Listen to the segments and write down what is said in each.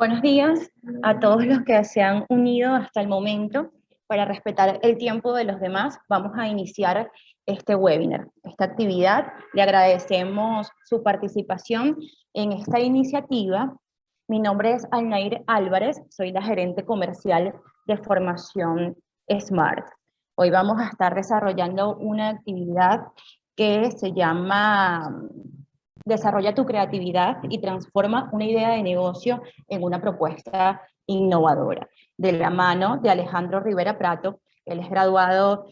Buenos días a todos los que se han unido hasta el momento. Para respetar el tiempo de los demás, vamos a iniciar este webinar, esta actividad. Le agradecemos su participación en esta iniciativa. Mi nombre es Alnair Álvarez, soy la gerente comercial de formación SMART. Hoy vamos a estar desarrollando una actividad que se llama Desarrolla tu creatividad y transforma una idea de negocio en una propuesta innovadora. De la mano de Alejandro Rivera Prato, él es graduado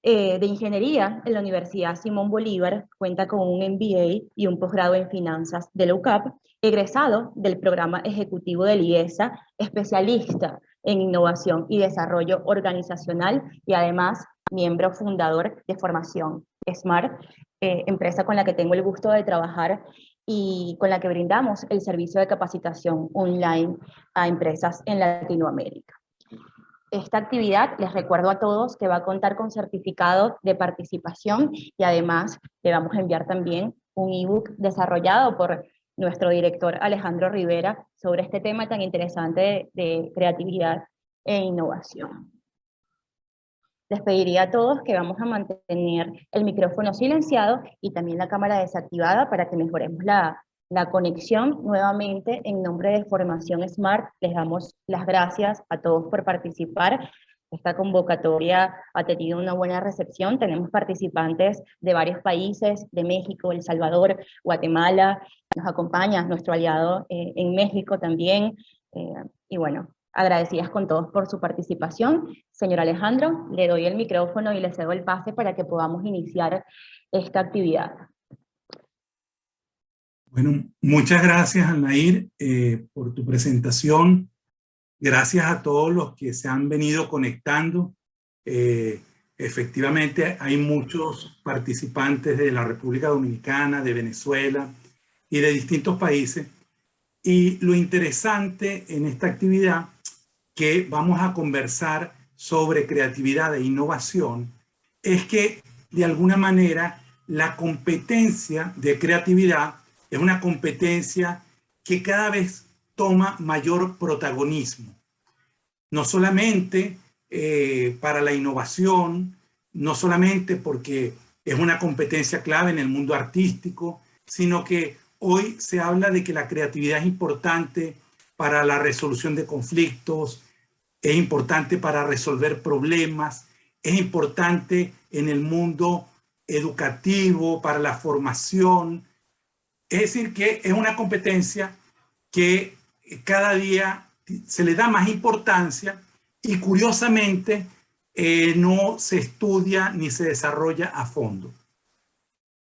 de Ingeniería en la Universidad Simón Bolívar, cuenta con un MBA y un posgrado en Finanzas de la UCAP, egresado del programa ejecutivo del IESA, especialista en innovación y desarrollo organizacional y además miembro fundador de Formación SMART, empresa con la que tengo el gusto de trabajar y con la que brindamos el servicio de capacitación online a empresas en Latinoamérica. Esta actividad, les recuerdo a todos que va a contar con certificado de participación y además le vamos a enviar también un ebook desarrollado por nuestro director Alejandro Rivera sobre este tema tan interesante de creatividad e innovación. Les pediría a todos que vamos a mantener el micrófono silenciado y también la cámara desactivada para que mejoremos la conexión. Nuevamente, en nombre de Formación SMART, les damos las gracias a todos por participar. Esta convocatoria ha tenido una buena recepción. Tenemos participantes de varios países, de México, El Salvador, Guatemala. Nos acompaña nuestro aliado en México también. Y bueno, agradecidas con todos por su participación. Señor Alejandro, le doy el micrófono y le cedo el pase para que podamos iniciar esta actividad. Bueno, muchas gracias, Alnair, por tu presentación. Gracias a todos los que se han venido conectando. Efectivamente, hay muchos participantes de la República Dominicana, de Venezuela y de distintos países. Y lo interesante en esta actividad que vamos a conversar sobre creatividad e innovación es que, de alguna manera, la competencia de creatividad es una competencia que cada vez toma mayor protagonismo. No solamente para la innovación, no solamente porque es una competencia clave en el mundo artístico, sino que hoy se habla de que la creatividad es importante para la resolución de conflictos, es importante para resolver problemas, es importante en el mundo educativo, para la formación. Es decir, que es una competencia que cada día se le da más importancia y curiosamente no se estudia ni se desarrolla a fondo.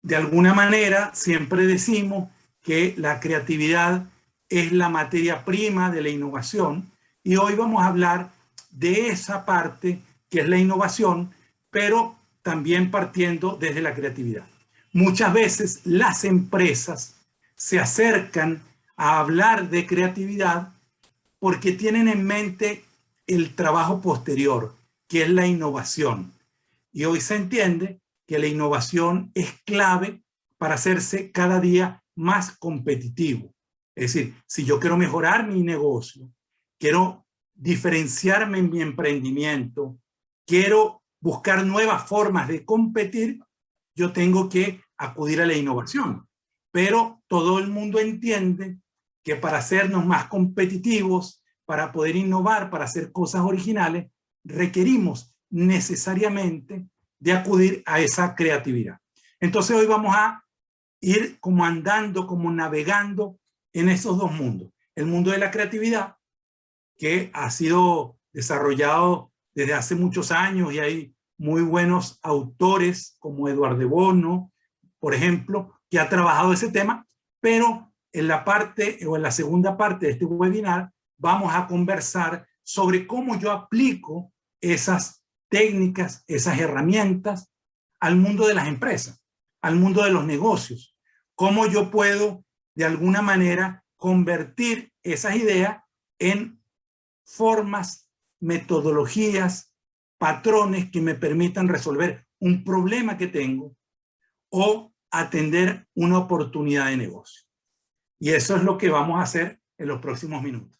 De alguna manera siempre decimos que la creatividad es la materia prima de la innovación y hoy vamos a hablar de esa parte que es la innovación, pero también partiendo desde la creatividad. Muchas veces las empresas se acercan a hablar de creatividad porque tienen en mente el trabajo posterior, que es la innovación. Y hoy se entiende que la innovación es clave para hacerse cada día más competitivo. Es decir, si yo quiero mejorar mi negocio, quiero diferenciarme en mi emprendimiento, quiero buscar nuevas formas de competir, yo tengo que acudir a la innovación. Pero todo el mundo entiende que para hacernos más competitivos, para poder innovar, para hacer cosas originales, requerimos necesariamente de acudir a esa creatividad. Entonces hoy vamos a ir como andando, como navegando en esos dos mundos. El mundo de la creatividad, que ha sido desarrollado desde hace muchos años y hay muy buenos autores como Eduardo de Bono, por ejemplo, que ha trabajado ese tema, pero en la parte o en la segunda parte de este webinar vamos a conversar sobre cómo yo aplico esas técnicas, esas herramientas al mundo de las empresas, al mundo de los negocios. Cómo yo puedo, de alguna manera, convertir esas ideas en formas, metodologías, patrones que me permitan resolver un problema que tengo o atender una oportunidad de negocio. Y eso es lo que vamos a hacer en los próximos minutos.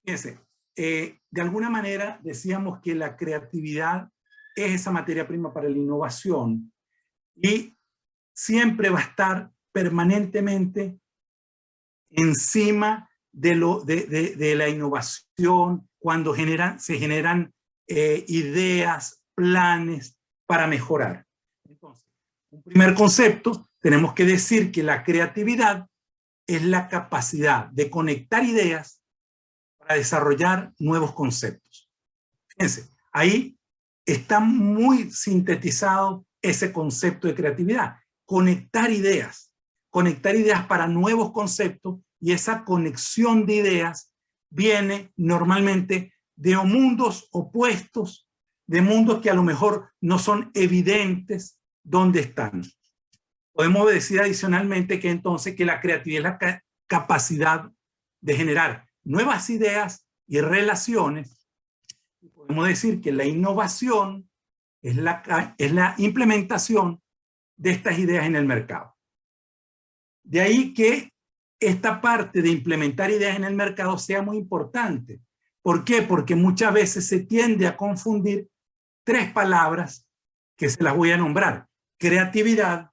Fíjense, de alguna manera decíamos que la creatividad es esa materia prima para la innovación y siempre va a estar permanentemente encima de la innovación cuando se generan ideas, planes para mejorar. Entonces, un primer concepto, tenemos que decir que la creatividad es la capacidad de conectar ideas para desarrollar nuevos conceptos. Fíjense, ahí está muy sintetizado ese concepto de creatividad. Conectar ideas para nuevos conceptos, y esa conexión de ideas viene normalmente de mundos opuestos, de mundos que a lo mejor no son evidentes dónde están. Podemos decir adicionalmente que entonces que la creatividad es la capacidad de generar nuevas ideas y relaciones. Podemos decir que la innovación es la implementación de estas ideas en el mercado. De ahí que esta parte de implementar ideas en el mercado sea muy importante. ¿Por qué? Porque muchas veces se tiende a confundir tres palabras que se las voy a nombrar: creatividad,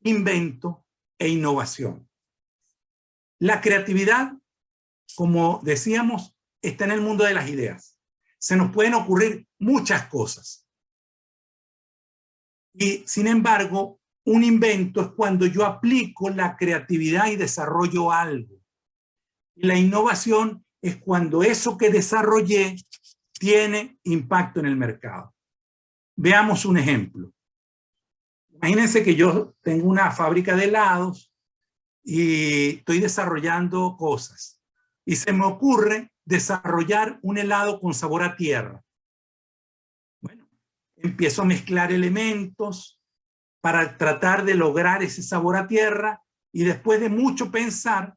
invento e innovación. La creatividad, como decíamos, está en el mundo de las ideas. Se nos pueden ocurrir muchas cosas. Y sin embargo, un invento es cuando yo aplico la creatividad y desarrollo algo. Y la innovación es cuando eso que desarrollé tiene impacto en el mercado. Veamos un ejemplo. Imagínense que yo tengo una fábrica de helados y estoy desarrollando cosas. Y se me ocurre desarrollar un helado con sabor a tierra. Bueno, empiezo a mezclar elementos para tratar de lograr ese sabor a tierra, y después de mucho pensar,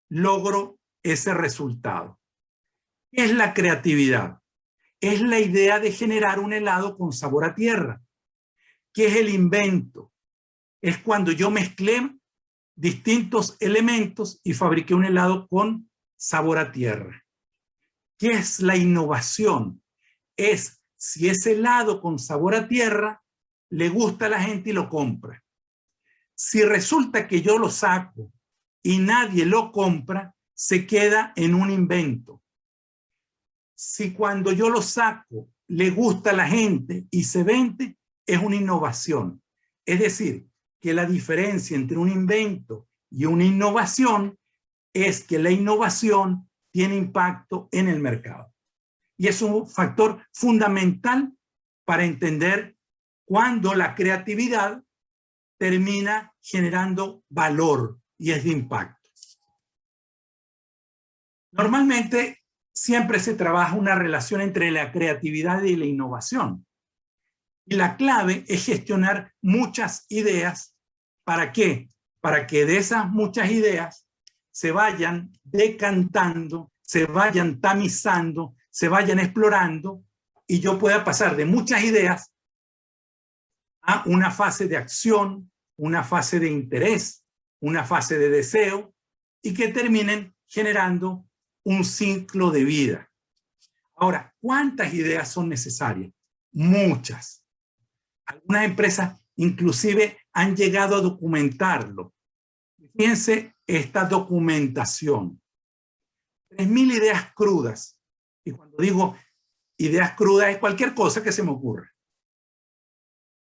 logro ese resultado. ¿Qué es la creatividad? Es la idea de generar un helado con sabor a tierra. ¿Qué es el invento? Es cuando yo mezclé distintos elementos y fabriqué un helado con sabor a tierra. ¿Qué es la innovación? Es si ese helado con sabor a tierra le gusta a la gente y lo compra. Si resulta que yo lo saco y nadie lo compra, se queda en un invento. Si cuando yo lo saco le gusta a la gente y se vende, es una innovación. Es decir, que la diferencia entre un invento y una innovación es que la innovación tiene impacto en el mercado. Y es un factor fundamental para entender cuando la creatividad termina generando valor y es de impacto. Normalmente siempre se trabaja una relación entre la creatividad y la innovación. Y la clave es gestionar muchas ideas. ¿Para qué? Para que de esas muchas ideas se vayan decantando, se vayan tamizando, se vayan explorando, y yo pueda pasar de muchas ideas a una fase de acción, una fase de interés, una fase de deseo, y que terminen generando un ciclo de vida. Ahora, ¿cuántas ideas son necesarias? Muchas. Algunas empresas inclusive han llegado a documentarlo. Fíjense esta documentación. 3.000 ideas crudas. Y cuando digo ideas crudas es cualquier cosa que se me ocurra.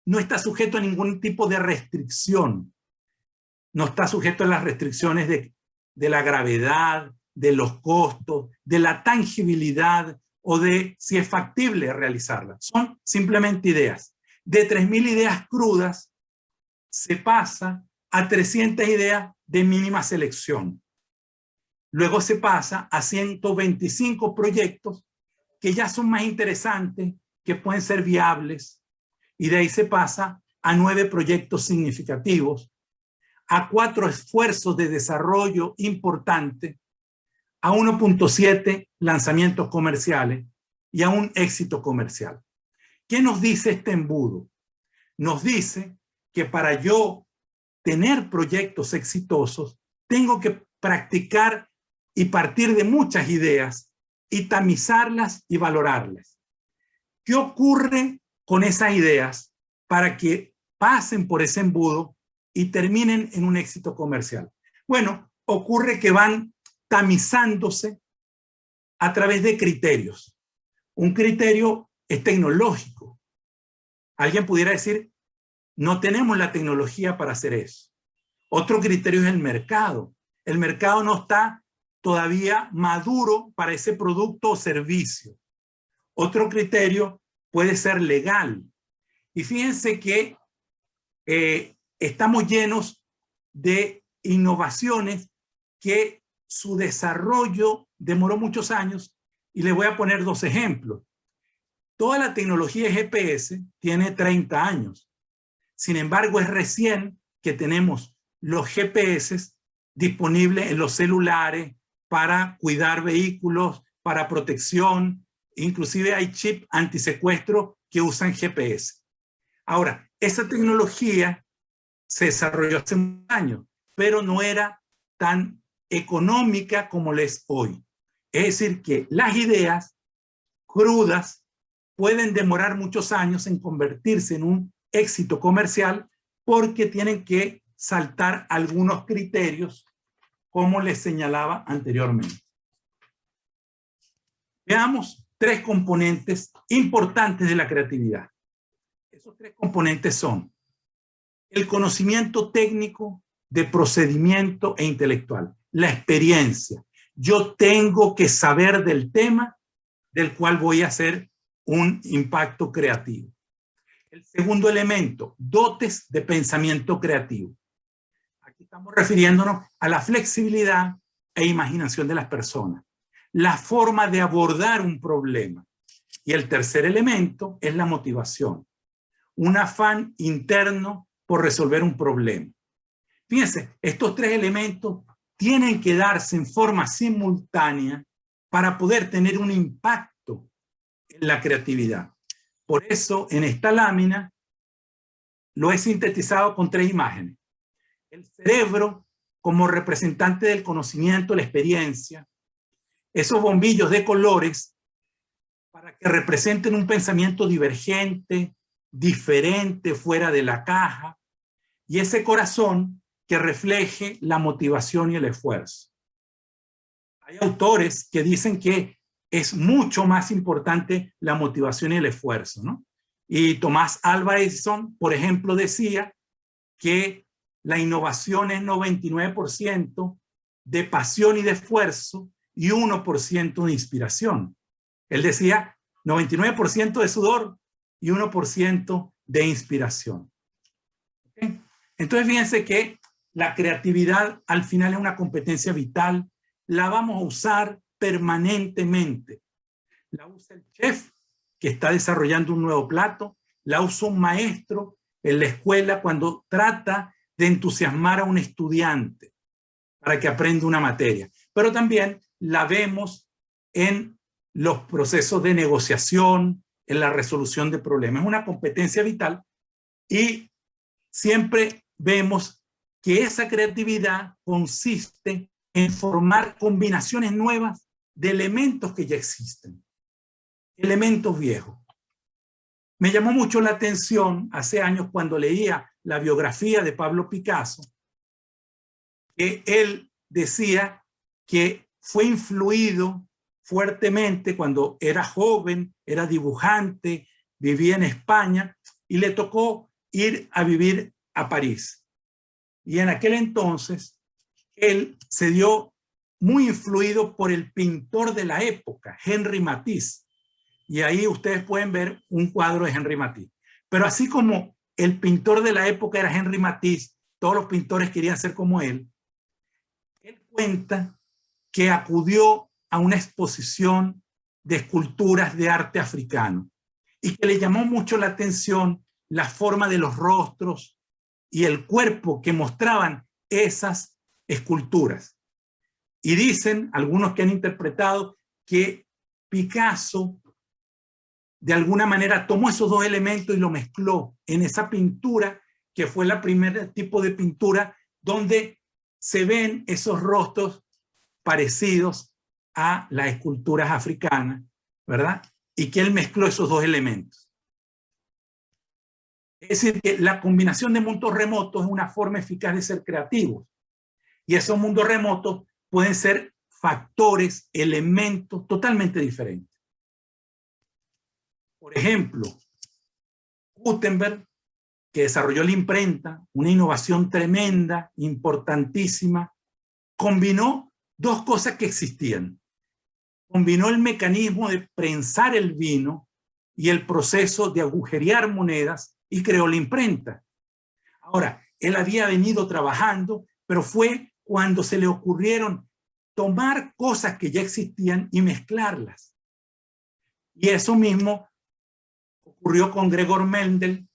No está sujeto a ningún tipo de restricción. No está sujeto a las restricciones de la gravedad, de los costos, de la tangibilidad o de si es factible realizarla. Son simplemente ideas. De 3.000 ideas crudas se pasa a 300 ideas de mínima selección. Luego se pasa a 125 proyectos que ya son más interesantes, que pueden ser viables, y de ahí se pasa a 9 proyectos significativos, a 4 esfuerzos de desarrollo importantes, a 1.7 lanzamientos comerciales y a un éxito comercial. ¿Qué nos dice este embudo? Nos dice que para yo tener proyectos exitosos, tengo que practicar y partir de muchas ideas y tamizarlas y valorarlas. ¿Qué ocurre con esas ideas para que pasen por ese embudo y terminen en un éxito comercial? Bueno, ocurre que van tamizándose a través de criterios. Un criterio es tecnológico. Alguien pudiera decir, no tenemos la tecnología para hacer eso. Otro criterio es el mercado. El mercado no está todavía maduro para ese producto o servicio. Otro criterio puede ser legal. Y fíjense que estamos llenos de innovaciones que su desarrollo demoró muchos años, y les voy a poner dos ejemplos. Toda la tecnología de GPS tiene 30 años. Sin embargo, es recién que tenemos los GPS disponibles en los celulares para cuidar vehículos, para protección. Inclusive hay chip antisecuestro que usan GPS. Ahora, esa tecnología se desarrolló hace un año, pero no era tan económica como lo es hoy. Es decir, que las ideas crudas pueden demorar muchos años en convertirse en un éxito comercial porque tienen que saltar algunos criterios, como les señalaba anteriormente. Veamos tres componentes importantes de la creatividad. Esos tres componentes son el conocimiento técnico, de procedimiento e intelectual, la experiencia. Yo tengo que saber del tema del cual voy a hacer un impacto creativo. El segundo elemento, dotes de pensamiento creativo. Aquí estamos refiriéndonos a la flexibilidad e imaginación de las personas, la forma de abordar un problema. Y el tercer elemento es la motivación, un afán interno por resolver un problema. Fíjense, estos tres elementos tienen que darse en forma simultánea para poder tener un impacto en la creatividad. Por eso, en esta lámina, lo he sintetizado con tres imágenes. El cerebro como representante del conocimiento, la experiencia, esos bombillos de colores para que representen un pensamiento divergente, diferente, fuera de la caja, y ese corazón que refleje la motivación y el esfuerzo. Hay autores que dicen que es mucho más importante la motivación y el esfuerzo, ¿no? Y Tomás Alva Edison, por ejemplo, decía que la innovación es 99% de pasión y de esfuerzo y 1% de inspiración. Él decía 99% de sudor y 1% de inspiración. ¿Okay? Entonces, fíjense que la creatividad al final es una competencia vital, la vamos a usar permanentemente. La usa el chef que está desarrollando un nuevo plato, la usa un maestro en la escuela cuando trata de entusiasmar a un estudiante para que aprenda una materia. Pero también la vemos en los procesos de negociación, en la resolución de problemas. Es una competencia vital y siempre vemos que esa creatividad consiste en formar combinaciones nuevas de elementos que ya existen, elementos viejos. Me llamó mucho la atención hace años cuando leía la biografía de Pablo Picasso, que él decía que fue influido fuertemente cuando era joven, era dibujante, vivía en España y le tocó ir a vivir a París. Y en aquel entonces, él se dio muy influido por el pintor de la época, Henri Matisse. Y ahí ustedes pueden ver un cuadro de Henri Matisse. Pero así como el pintor de la época era Henri Matisse, todos los pintores querían ser como él. Él cuenta que acudió a una exposición de esculturas de arte africano y que le llamó mucho la atención la forma de los rostros y el cuerpo que mostraban esas esculturas. Y dicen algunos que han interpretado que Picasso de alguna manera tomó esos dos elementos y lo mezcló en esa pintura que fue la primer tipo de pintura donde se ven esos rostros parecidos a las esculturas africanas, ¿verdad? Y que él mezcló esos dos elementos. Es decir, que la combinación de mundos remotos es una forma eficaz de ser creativos. Y esos mundos remotos pueden ser factores, elementos totalmente diferentes. Por ejemplo, Gutenberg, que desarrolló la imprenta, una innovación tremenda, importantísima, combinó dos cosas que existían. Combinó el mecanismo de prensar el vino y el proceso de agujerear monedas y creó la imprenta. Ahora, él había venido trabajando, pero fue cuando se le ocurrieron tomar cosas que ya existían y mezclarlas. Y eso mismo ocurrió con Gregor Mendel,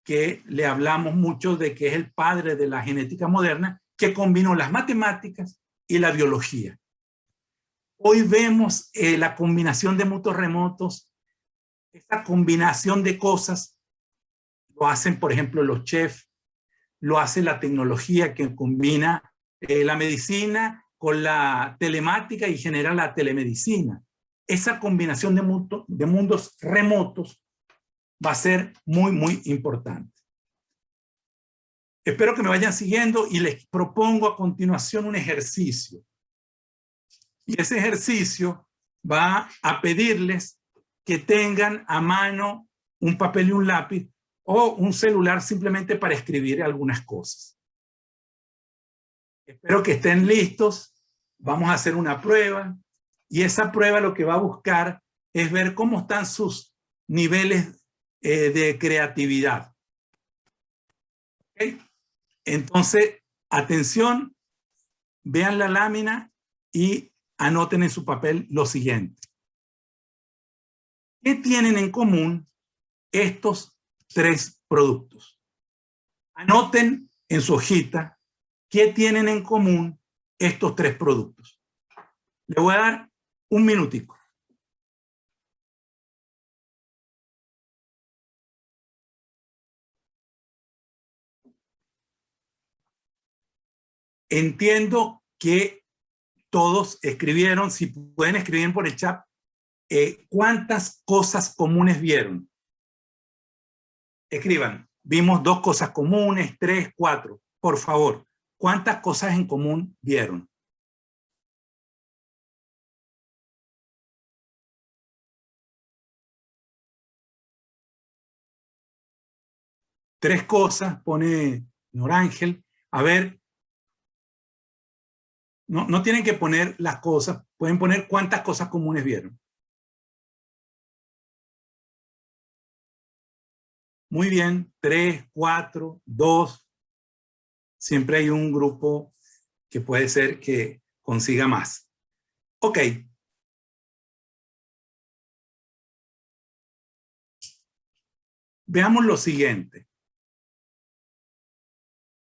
que le hablamos mucho de que es el padre de la genética moderna, que combinó las matemáticas y la biología. Hoy vemos la combinación de mundos remotos, esta combinación de cosas, lo hacen, por ejemplo, los chefs, lo hace la tecnología que combina la medicina con la telemática y genera la telemedicina. Esa combinación de mundos remotos va a ser muy, muy importante. Espero que me vayan siguiendo y les propongo a continuación un ejercicio. Y ese ejercicio va a pedirles que tengan a mano un papel y un lápiz o un celular simplemente para escribir algunas cosas. Espero que estén listos. Vamos a hacer una prueba y esa prueba lo que va a buscar es ver cómo están sus niveles de creatividad. ¿Okay? Entonces, atención, vean la lámina y anoten en su papel lo siguiente. ¿Qué tienen en común estos tres productos? Anoten en su hojita qué tienen en común estos tres productos. Le voy a dar un minutico. Entiendo que todos escribieron, si pueden escribir por el chat, ¿cuántas cosas comunes vieron? Escriban, vimos 2 cosas comunes, 3, 4. Por favor, ¿cuántas cosas en común vieron? Tres cosas, pone Norángel. A ver, no tienen que poner las cosas, pueden poner cuántas cosas comunes vieron. Muy bien, 3, 4, 2. Siempre hay un grupo que puede ser que consiga más. Ok. Veamos lo siguiente.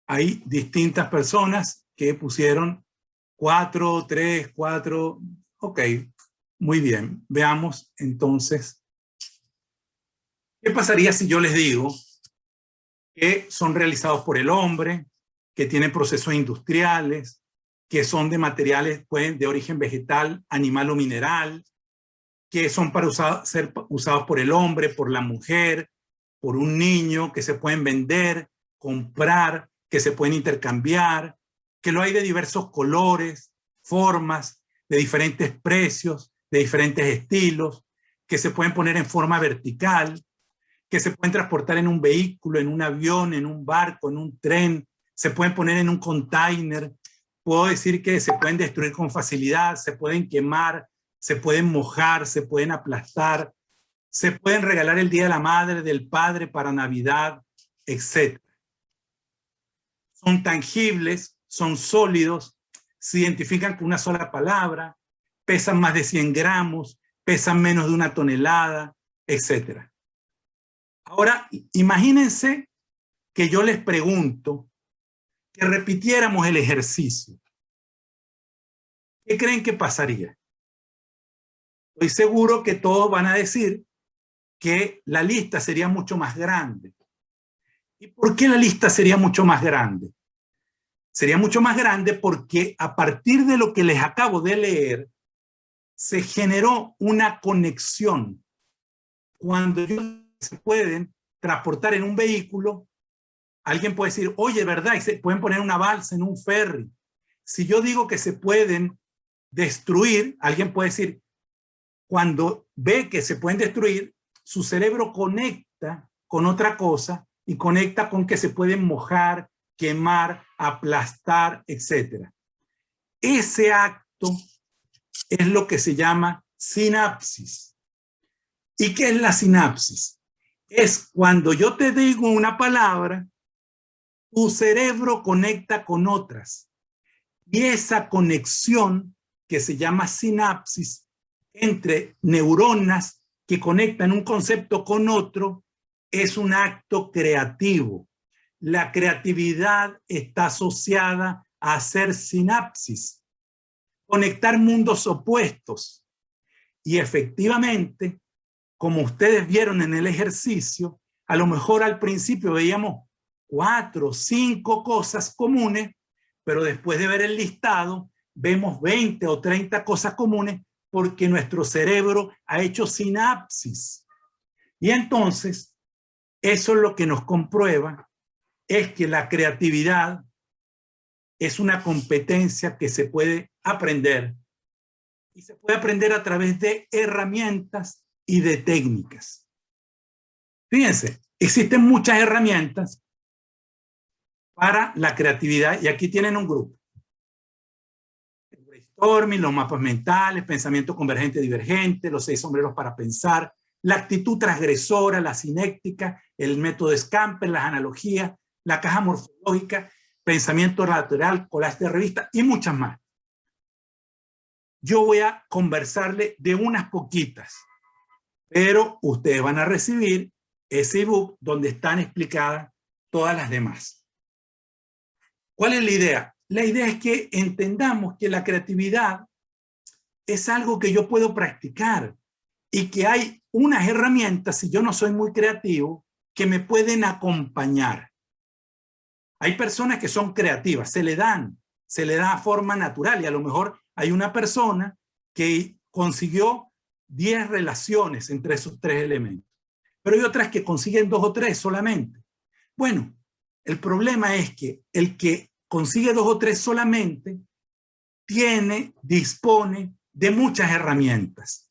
Hay distintas personas que pusieron 4, 3, 4. Ok, muy bien. Veamos entonces. ¿Qué pasaría si yo les digo que son realizados por el hombre, que tienen procesos industriales, que son de materiales de origen vegetal, animal o mineral, que son para ser usados por el hombre, por la mujer, por un niño, que se pueden vender, comprar, que se pueden intercambiar, que lo hay de diversos colores, formas, de diferentes precios, de diferentes estilos, que se pueden poner en forma vertical, que se pueden transportar en un vehículo, en un avión, en un barco, en un tren, se pueden poner en un container. Puedo decir que se pueden destruir con facilidad, se pueden quemar, se pueden mojar, se pueden aplastar, se pueden regalar el Día de la Madre, del Padre para Navidad, etc. Son tangibles, son sólidos, se identifican con una sola palabra, pesan más de 100 gramos, pesan menos de 1 tonelada, etc. Ahora, imagínense que yo les pregunto que repitiéramos el ejercicio. ¿Qué creen que pasaría? Estoy seguro que todos van a decir que la lista sería mucho más grande. ¿Y por qué la lista sería mucho más grande? Sería mucho más grande porque a partir de lo que les acabo de leer, se generó una conexión. Cuando se pueden transportar en un vehículo, alguien puede decir, oye, ¿verdad? Y se pueden poner una balsa en un ferry. Si yo digo que se pueden destruir, alguien puede decir, cuando ve que se pueden destruir, su cerebro conecta con otra cosa y conecta con que se pueden mojar, quemar, aplastar, etc. Ese acto es lo que se llama sinapsis. ¿Y qué es la sinapsis? Es cuando yo te digo una palabra, tu cerebro conecta con otras. Y esa conexión, que se llama sinapsis, entre neuronas que conectan un concepto con otro, es un acto creativo. La creatividad está asociada a hacer sinapsis, conectar mundos opuestos. Y efectivamente, como ustedes vieron en el ejercicio, a lo mejor al principio veíamos 4 o 5 cosas comunes, pero después de ver el listado, vemos 20 o 30 cosas comunes porque nuestro cerebro ha hecho sinapsis. Y entonces, eso es lo que nos comprueba, es que la creatividad es una competencia que se puede aprender. Y se puede aprender a través de herramientas y de técnicas. Fíjense, existen muchas herramientas para la creatividad y aquí tienen un grupo. El brainstorming, los mapas mentales, pensamiento convergente divergente, los 6 sombreros para pensar, la actitud transgresora, la cinética, el método Scamper, las analogías, la caja morfológica, pensamiento lateral, collage de revista y muchas más. Yo voy a conversarle de unas poquitas, pero ustedes van a recibir ese ebook donde están explicadas todas las demás. ¿Cuál es la idea? La idea es que entendamos que la creatividad es algo que yo puedo practicar y que hay unas herramientas, si yo no soy muy creativo, que me pueden acompañar. Hay personas que son creativas, se le da forma natural y a lo mejor hay una persona que consiguió 10 relaciones entre esos 3 elementos, pero hay otras que consiguen 2 o 3 solamente. Bueno, el problema es que el que consigue 2 o 3 solamente dispone de muchas herramientas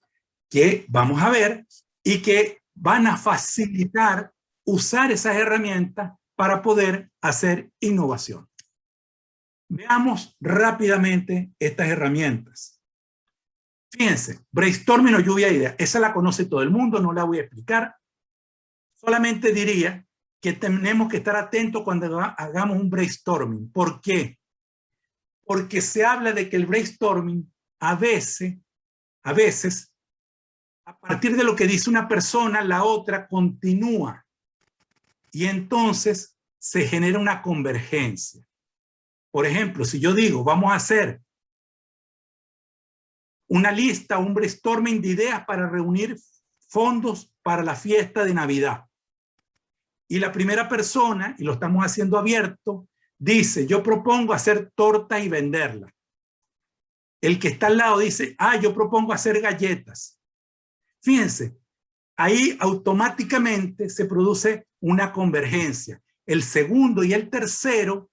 que vamos a ver y que van a facilitar usar esas herramientas para poder hacer innovación. Veamos rápidamente estas herramientas. Fíjense, brainstorming o lluvia de ideas, esa la conoce todo el mundo, no la voy a explicar. Solamente diría que tenemos que estar atentos cuando hagamos un brainstorming. ¿Por qué? Porque se habla de que el brainstorming a veces, a partir de lo que dice una persona, la otra continúa. Y entonces se genera una convergencia. Por ejemplo, si yo digo, vamos a hacer una lista, un brainstorming de ideas para reunir fondos para la fiesta de Navidad. Y la primera persona, y lo estamos haciendo abierto, dice, yo propongo hacer tortas y venderlas. El que está al lado dice, yo propongo hacer galletas. Fíjense, ahí automáticamente se produce una convergencia. El segundo y el tercero,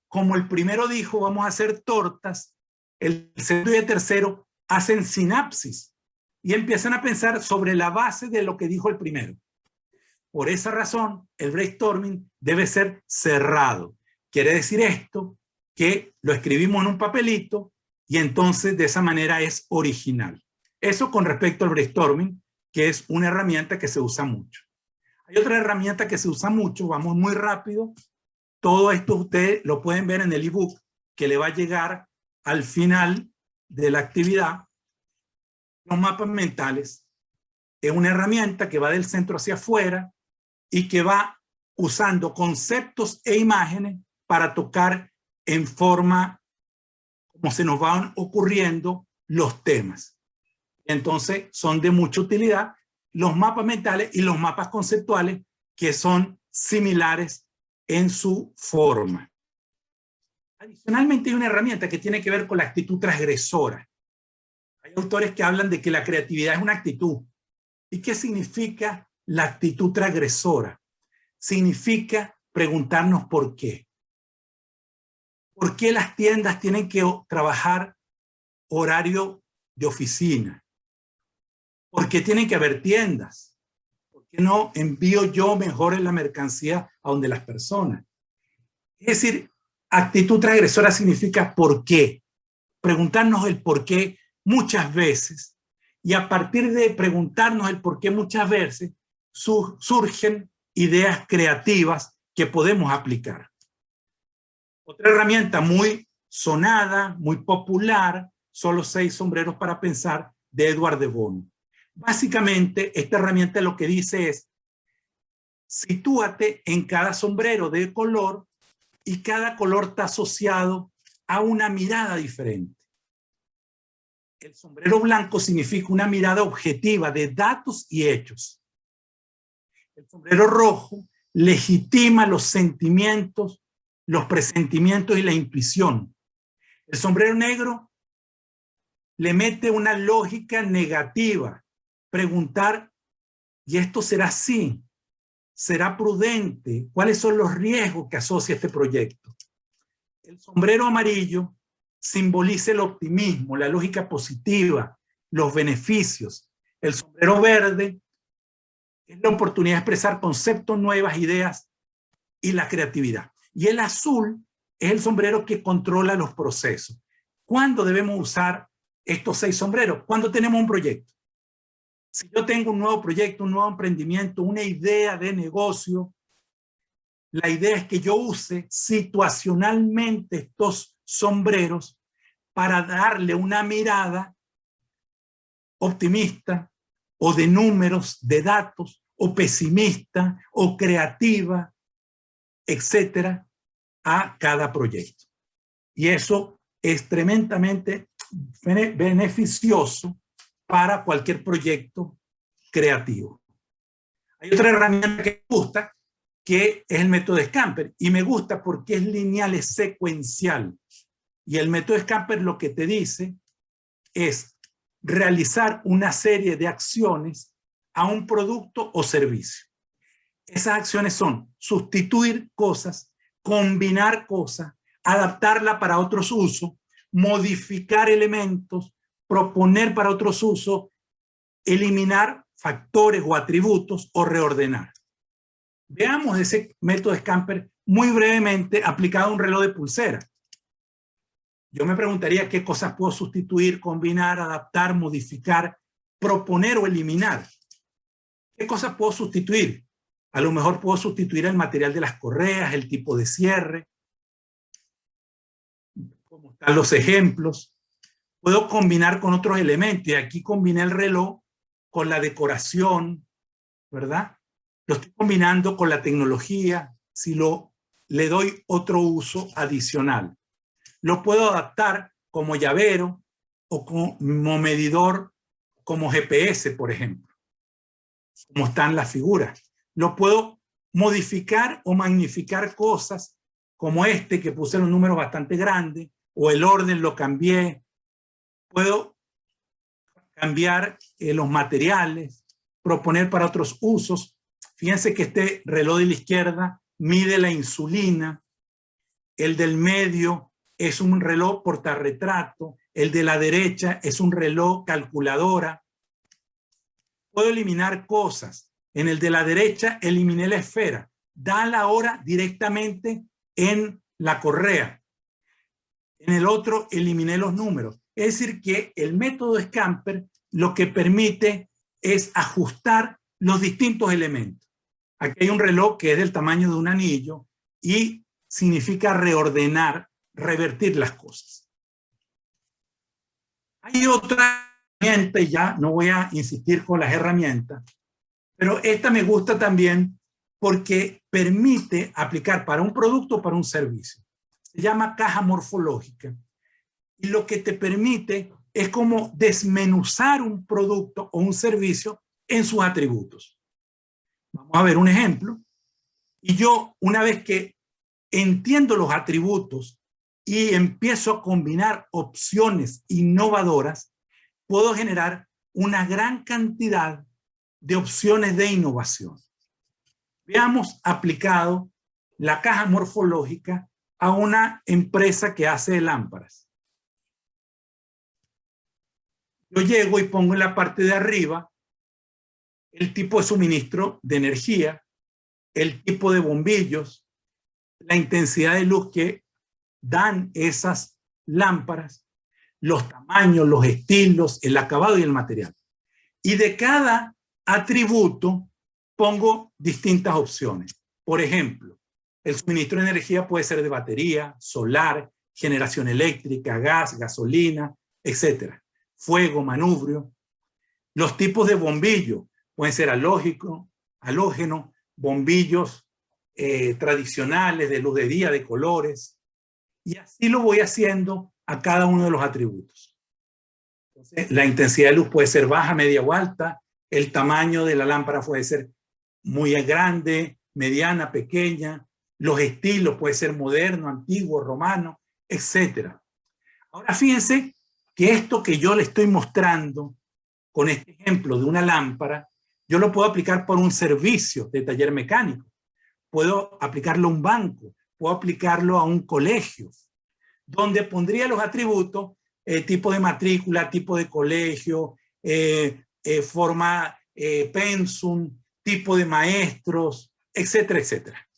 como el primero dijo, vamos a hacer tortas, el segundo y el tercero hacen sinapsis y empiezan a pensar sobre la base de lo que dijo el primero. Por esa razón, el brainstorming debe ser cerrado. Quiere decir esto, que lo escribimos en un papelito y entonces de esa manera es original. Eso con respecto al brainstorming, que es una herramienta que se usa mucho. Hay otra herramienta que se usa mucho, vamos muy rápido. Todo esto ustedes lo pueden ver en el ebook que le va a llegar al final de la actividad. Los mapas mentales es una herramienta que va del centro hacia afuera y que va usando conceptos e imágenes para tocar en forma como se nos van ocurriendo los temas. Entonces son de mucha utilidad los mapas mentales y los mapas conceptuales que son similares en su forma. Adicionalmente hay una herramienta que tiene que ver con la actitud transgresora. Hay autores que hablan de que la creatividad es una actitud. ¿Y qué significa la actitud transgresora? Significa preguntarnos por qué. ¿Por qué las tiendas tienen que trabajar horario de oficina? ¿Por qué tienen que haber tiendas? ¿Por qué no envío yo mejor la mercancía a donde las personas? Es decir, actitud transgresora significa por qué. Preguntarnos el por qué muchas veces, y a partir de preguntarnos el por qué muchas veces, surgen ideas creativas que podemos aplicar. Otra herramienta muy sonada, muy popular, son los 6 sombreros para pensar, de Edward de Bono. Básicamente, esta herramienta lo que dice es, sitúate en cada sombrero de color y cada color está asociado a una mirada diferente. El sombrero blanco significa una mirada objetiva de datos y hechos. El sombrero rojo legitima los sentimientos, los presentimientos y la intuición. El sombrero negro le mete una lógica negativa. Preguntar, ¿y esto será así? ¿Será prudente? ¿Cuáles son los riesgos que asocia este proyecto? El sombrero amarillo simboliza el optimismo, la lógica positiva, los beneficios. El sombrero verde es la oportunidad de expresar conceptos, nuevas ideas y la creatividad. Y el azul es el sombrero que controla los procesos. ¿Cuándo debemos usar estos 6 sombreros? Cuando tenemos un proyecto. Si yo tengo un nuevo proyecto, un nuevo emprendimiento, una idea de negocio, la idea es que yo use situacionalmente estos sombreros para darle una mirada optimista o de números, de datos, o pesimista, o creativa, etcétera, a cada proyecto. Y eso es tremendamente beneficioso para cualquier proyecto creativo. Hay otra herramienta que me gusta, que es el método Scamper, y me gusta porque es lineal, es secuencial. Y el método Scamper lo que te dice es realizar una serie de acciones a un producto o servicio. Esas acciones son sustituir cosas, combinar cosas, adaptarla para otros usos, modificar elementos, proponer para otros usos, eliminar factores o atributos o reordenar. Veamos ese método Scamper muy brevemente aplicado a un reloj de pulsera. Yo me preguntaría qué cosas puedo sustituir, combinar, adaptar, modificar, proponer o eliminar. ¿Qué cosas puedo sustituir? A lo mejor puedo sustituir el material de las correas, el tipo de cierre, como están los ejemplos. Puedo combinar con otros elementos. Y aquí combiné el reloj con la decoración, ¿verdad? Lo estoy combinando con la tecnología, si le doy otro uso adicional. Lo puedo adaptar como llavero o como medidor, como GPS, por ejemplo, como están las figuras. Lo puedo modificar o magnificar cosas como este, que puse los números bastante grandes, o el orden lo cambié. Puedo cambiar los materiales, proponer para otros usos. Fíjense que este reloj de la izquierda mide la insulina, el del medio es un reloj portarretrato, el de la derecha es un reloj calculadora. Puedo eliminar cosas. En el de la derecha eliminé la esfera, da la hora directamente en la correa. En el otro eliminé los números. Es decir que el método Scamper lo que permite es ajustar los distintos elementos. Aquí hay un reloj que es del tamaño de un anillo y significa reordenar, revertir las cosas. Hay otra herramienta, y ya no voy a insistir con las herramientas, pero esta me gusta también porque permite aplicar para un producto o para un servicio. Se llama caja morfológica. Y lo que te permite es como desmenuzar un producto o un servicio en sus atributos. Vamos a ver un ejemplo. Y yo, una vez que entiendo los atributos y empiezo a combinar opciones innovadoras, puedo generar una gran cantidad de opciones de innovación. Veamos aplicado la caja morfológica a una empresa que hace lámparas. Yo llego y pongo en la parte de arriba el tipo de suministro de energía, el tipo de bombillos, la intensidad de luz que dan esas lámparas, los tamaños, los estilos, el acabado y el material. Y de cada atributo pongo distintas opciones. Por ejemplo, el suministro de energía puede ser de batería, solar, generación eléctrica, gas, gasolina, etc. Fuego, manubrio. Los tipos de bombillo pueden ser halógeno, bombillos tradicionales de luz de día, de colores. Y así lo voy haciendo a cada uno de los atributos. Entonces, la intensidad de luz puede ser baja, media o alta. El tamaño de la lámpara puede ser muy grande, mediana, pequeña. Los estilos puede ser moderno, antiguo, romano, etc. Ahora fíjense que esto que yo le estoy mostrando con este ejemplo de una lámpara, yo lo puedo aplicar por un servicio de taller mecánico. Puedo aplicarlo a un banco, puedo aplicarlo a un colegio, donde pondría los atributos, tipo de matrícula, tipo de colegio, forma pensum, tipo de maestros, etcétera, etcétera.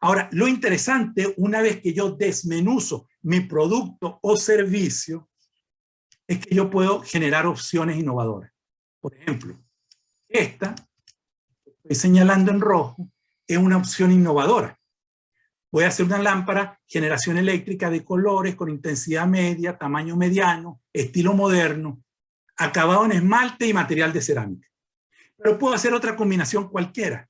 Ahora, lo interesante, una vez que yo desmenuzo mi producto o servicio, es que yo puedo generar opciones innovadoras. Por ejemplo, esta, estoy señalando en rojo, es una opción innovadora. Voy a hacer una lámpara, generación eléctrica de colores con intensidad media, tamaño mediano, estilo moderno, acabado en esmalte y material de cerámica. Pero puedo hacer otra combinación cualquiera.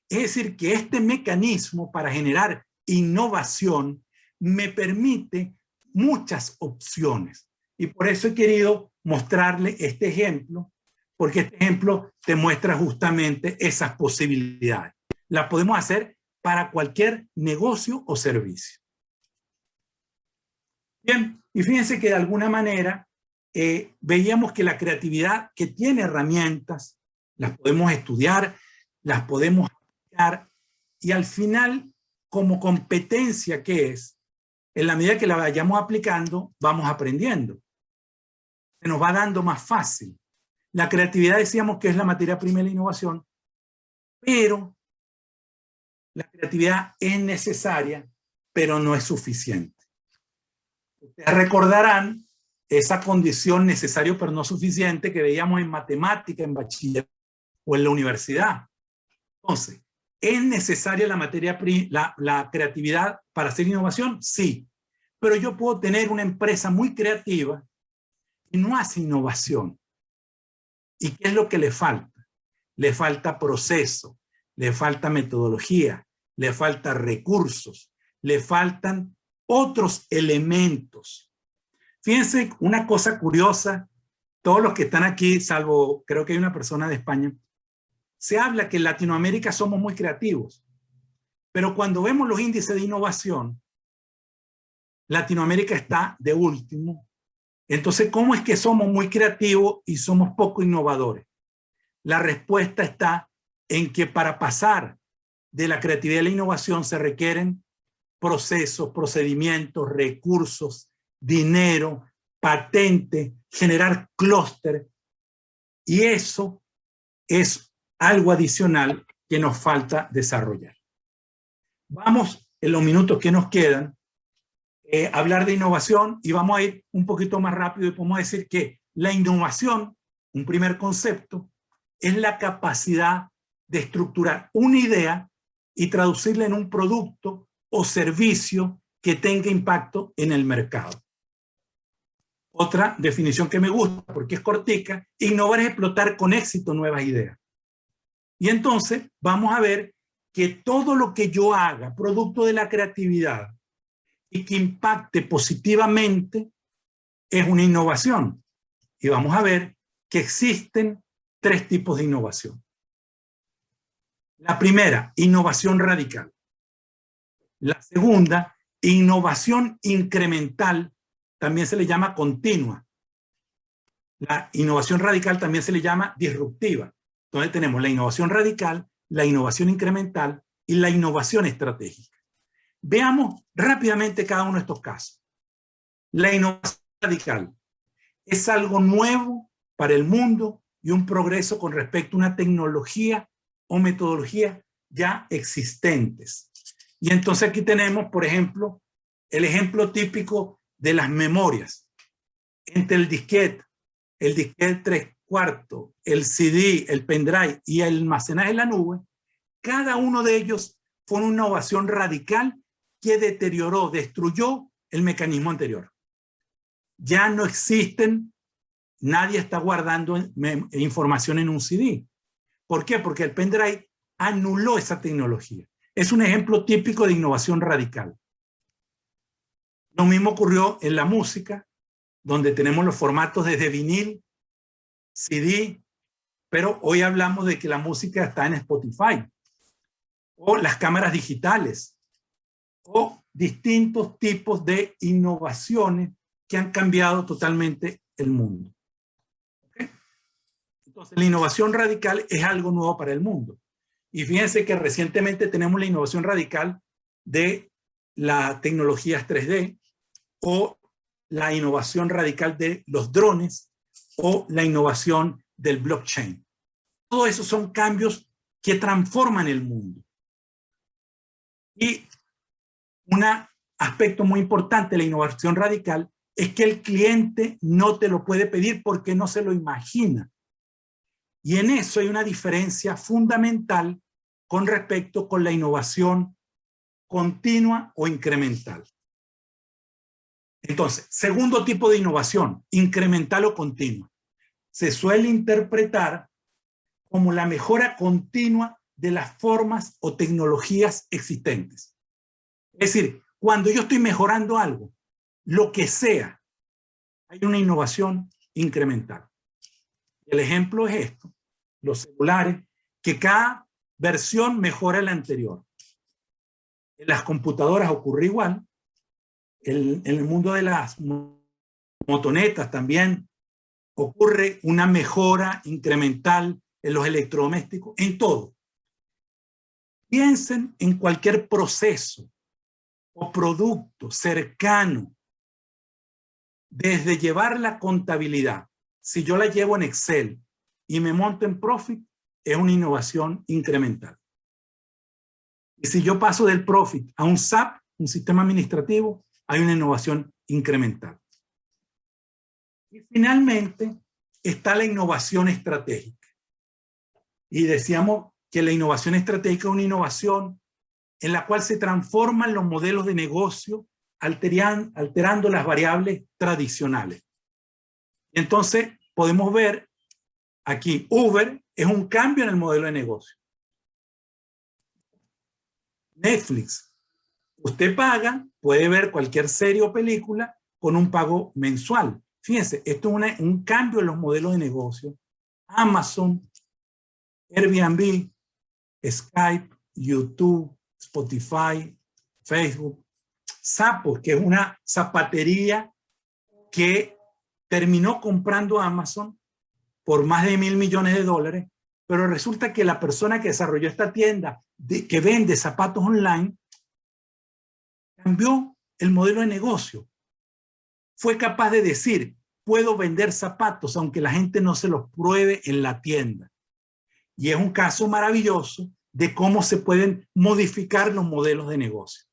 Es decir, que este mecanismo para generar innovación me permite muchas opciones. Y por eso he querido mostrarle este ejemplo, porque este ejemplo te muestra justamente esas posibilidades. Las podemos hacer para cualquier negocio o servicio. Bien, y fíjense que de alguna manera veíamos que la creatividad que tiene herramientas, las podemos estudiar, las podemos aplicar, y al final, como competencia que es, en la medida que la vayamos aplicando, vamos aprendiendo. Se nos va dando más fácil. La creatividad decíamos que es la materia prima de la innovación, pero la creatividad es necesaria, pero no es suficiente. Ustedes recordarán esa condición necesario pero no suficiente que veíamos en matemática, en bachiller o en la universidad. Entonces, ¿es necesaria la creatividad para hacer innovación? Sí, pero yo puedo tener una empresa muy creativa y no hace innovación. ¿Y qué es lo que le falta? Le falta proceso, le falta metodología, le faltan recursos, le faltan otros elementos. Fíjense una cosa curiosa, todos los que están aquí, salvo creo que hay una persona de España, se habla que en Latinoamérica somos muy creativos, pero cuando vemos los índices de innovación, Latinoamérica está de último. Entonces, ¿cómo es que somos muy creativos y somos poco innovadores? La respuesta está en que para pasar de la creatividad a la innovación se requieren procesos, procedimientos, recursos, dinero, patente, generar clúster, y eso es algo adicional que nos falta desarrollar. Vamos, en los minutos que nos quedan, a hablar de innovación, y vamos a ir un poquito más rápido y podemos decir que la innovación, un primer concepto, es la capacidad de estructurar una idea y traducirla en un producto o servicio que tenga impacto en el mercado. Otra definición que me gusta, porque es cortica, innovar es explotar con éxito nuevas ideas. Y entonces vamos a ver que todo lo que yo haga, producto de la creatividad, y que impacte positivamente, es una innovación. Y vamos a ver que existen tres tipos de innovación. La primera, innovación radical. La segunda, innovación incremental también se le llama continua. La innovación radical también se le llama disruptiva. Entonces tenemos la innovación radical, la innovación incremental y la innovación estratégica. Veamos rápidamente cada uno de estos casos. La innovación radical es algo nuevo para el mundo y un progreso con respecto a una tecnología o metodología ya existentes. Y entonces aquí tenemos, por ejemplo, el ejemplo típico de las memorias. Entre el disquete 3/4, el CD, el pendrive y el almacenaje en la nube, cada uno de ellos fue una innovación radical que deterioró, destruyó el mecanismo anterior. Ya no existen, nadie está guardando información en un CD. ¿Por qué? Porque el pendrive anuló esa tecnología. Es un ejemplo típico de innovación radical. Lo mismo ocurrió en la música, donde tenemos los formatos desde vinil, CD, pero hoy hablamos de que la música está en Spotify, o las cámaras digitales, o distintos tipos de innovaciones que han cambiado totalmente el mundo. ¿Okay? Entonces, la innovación radical es algo nuevo para el mundo. Y fíjense que recientemente tenemos la innovación radical de las tecnologías 3D, o la innovación radical de los drones, o la innovación del blockchain. Todo eso son cambios que transforman el mundo. Y un aspecto muy importante de la innovación radical es que el cliente no te lo puede pedir porque no se lo imagina. Y en eso hay una diferencia fundamental con respecto con la innovación continua o incremental. Entonces, segundo tipo de innovación, incremental o continua. Se suele interpretar como la mejora continua de las formas o tecnologías existentes. Es decir, cuando yo estoy mejorando algo, lo que sea, hay una innovación incremental. El ejemplo es esto, los celulares, que cada versión mejora la anterior. En las computadoras ocurre igual, en el mundo de las motonetas también ocurre una mejora incremental en los electrodomésticos, en todo. Piensen en cualquier proceso o producto cercano, desde llevar la contabilidad. Si yo la llevo en Excel y me monto en Profit, es una innovación incremental. Y si yo paso del Profit a un SAP, un sistema administrativo, hay una innovación incremental. Y finalmente está la innovación estratégica. Y decíamos que la innovación estratégica es una innovación en la cual se transforman los modelos de negocio alterando las variables tradicionales. Entonces podemos ver aquí, Uber es un cambio en el modelo de negocio. Netflix, usted paga, puede ver cualquier serie o película con un pago mensual. Fíjense, esto es un cambio en los modelos de negocio. Amazon, Airbnb, Skype, YouTube, Spotify, Facebook, Zappos, que es una zapatería que terminó comprando Amazon por más de $1.000 millones, pero resulta que la persona que desarrolló esta tienda que vende zapatos online cambió el modelo de negocio. Fue capaz de decir, puedo vender zapatos aunque la gente no se los pruebe en la tienda. Y es un caso maravilloso de cómo se pueden modificar los modelos de negocio.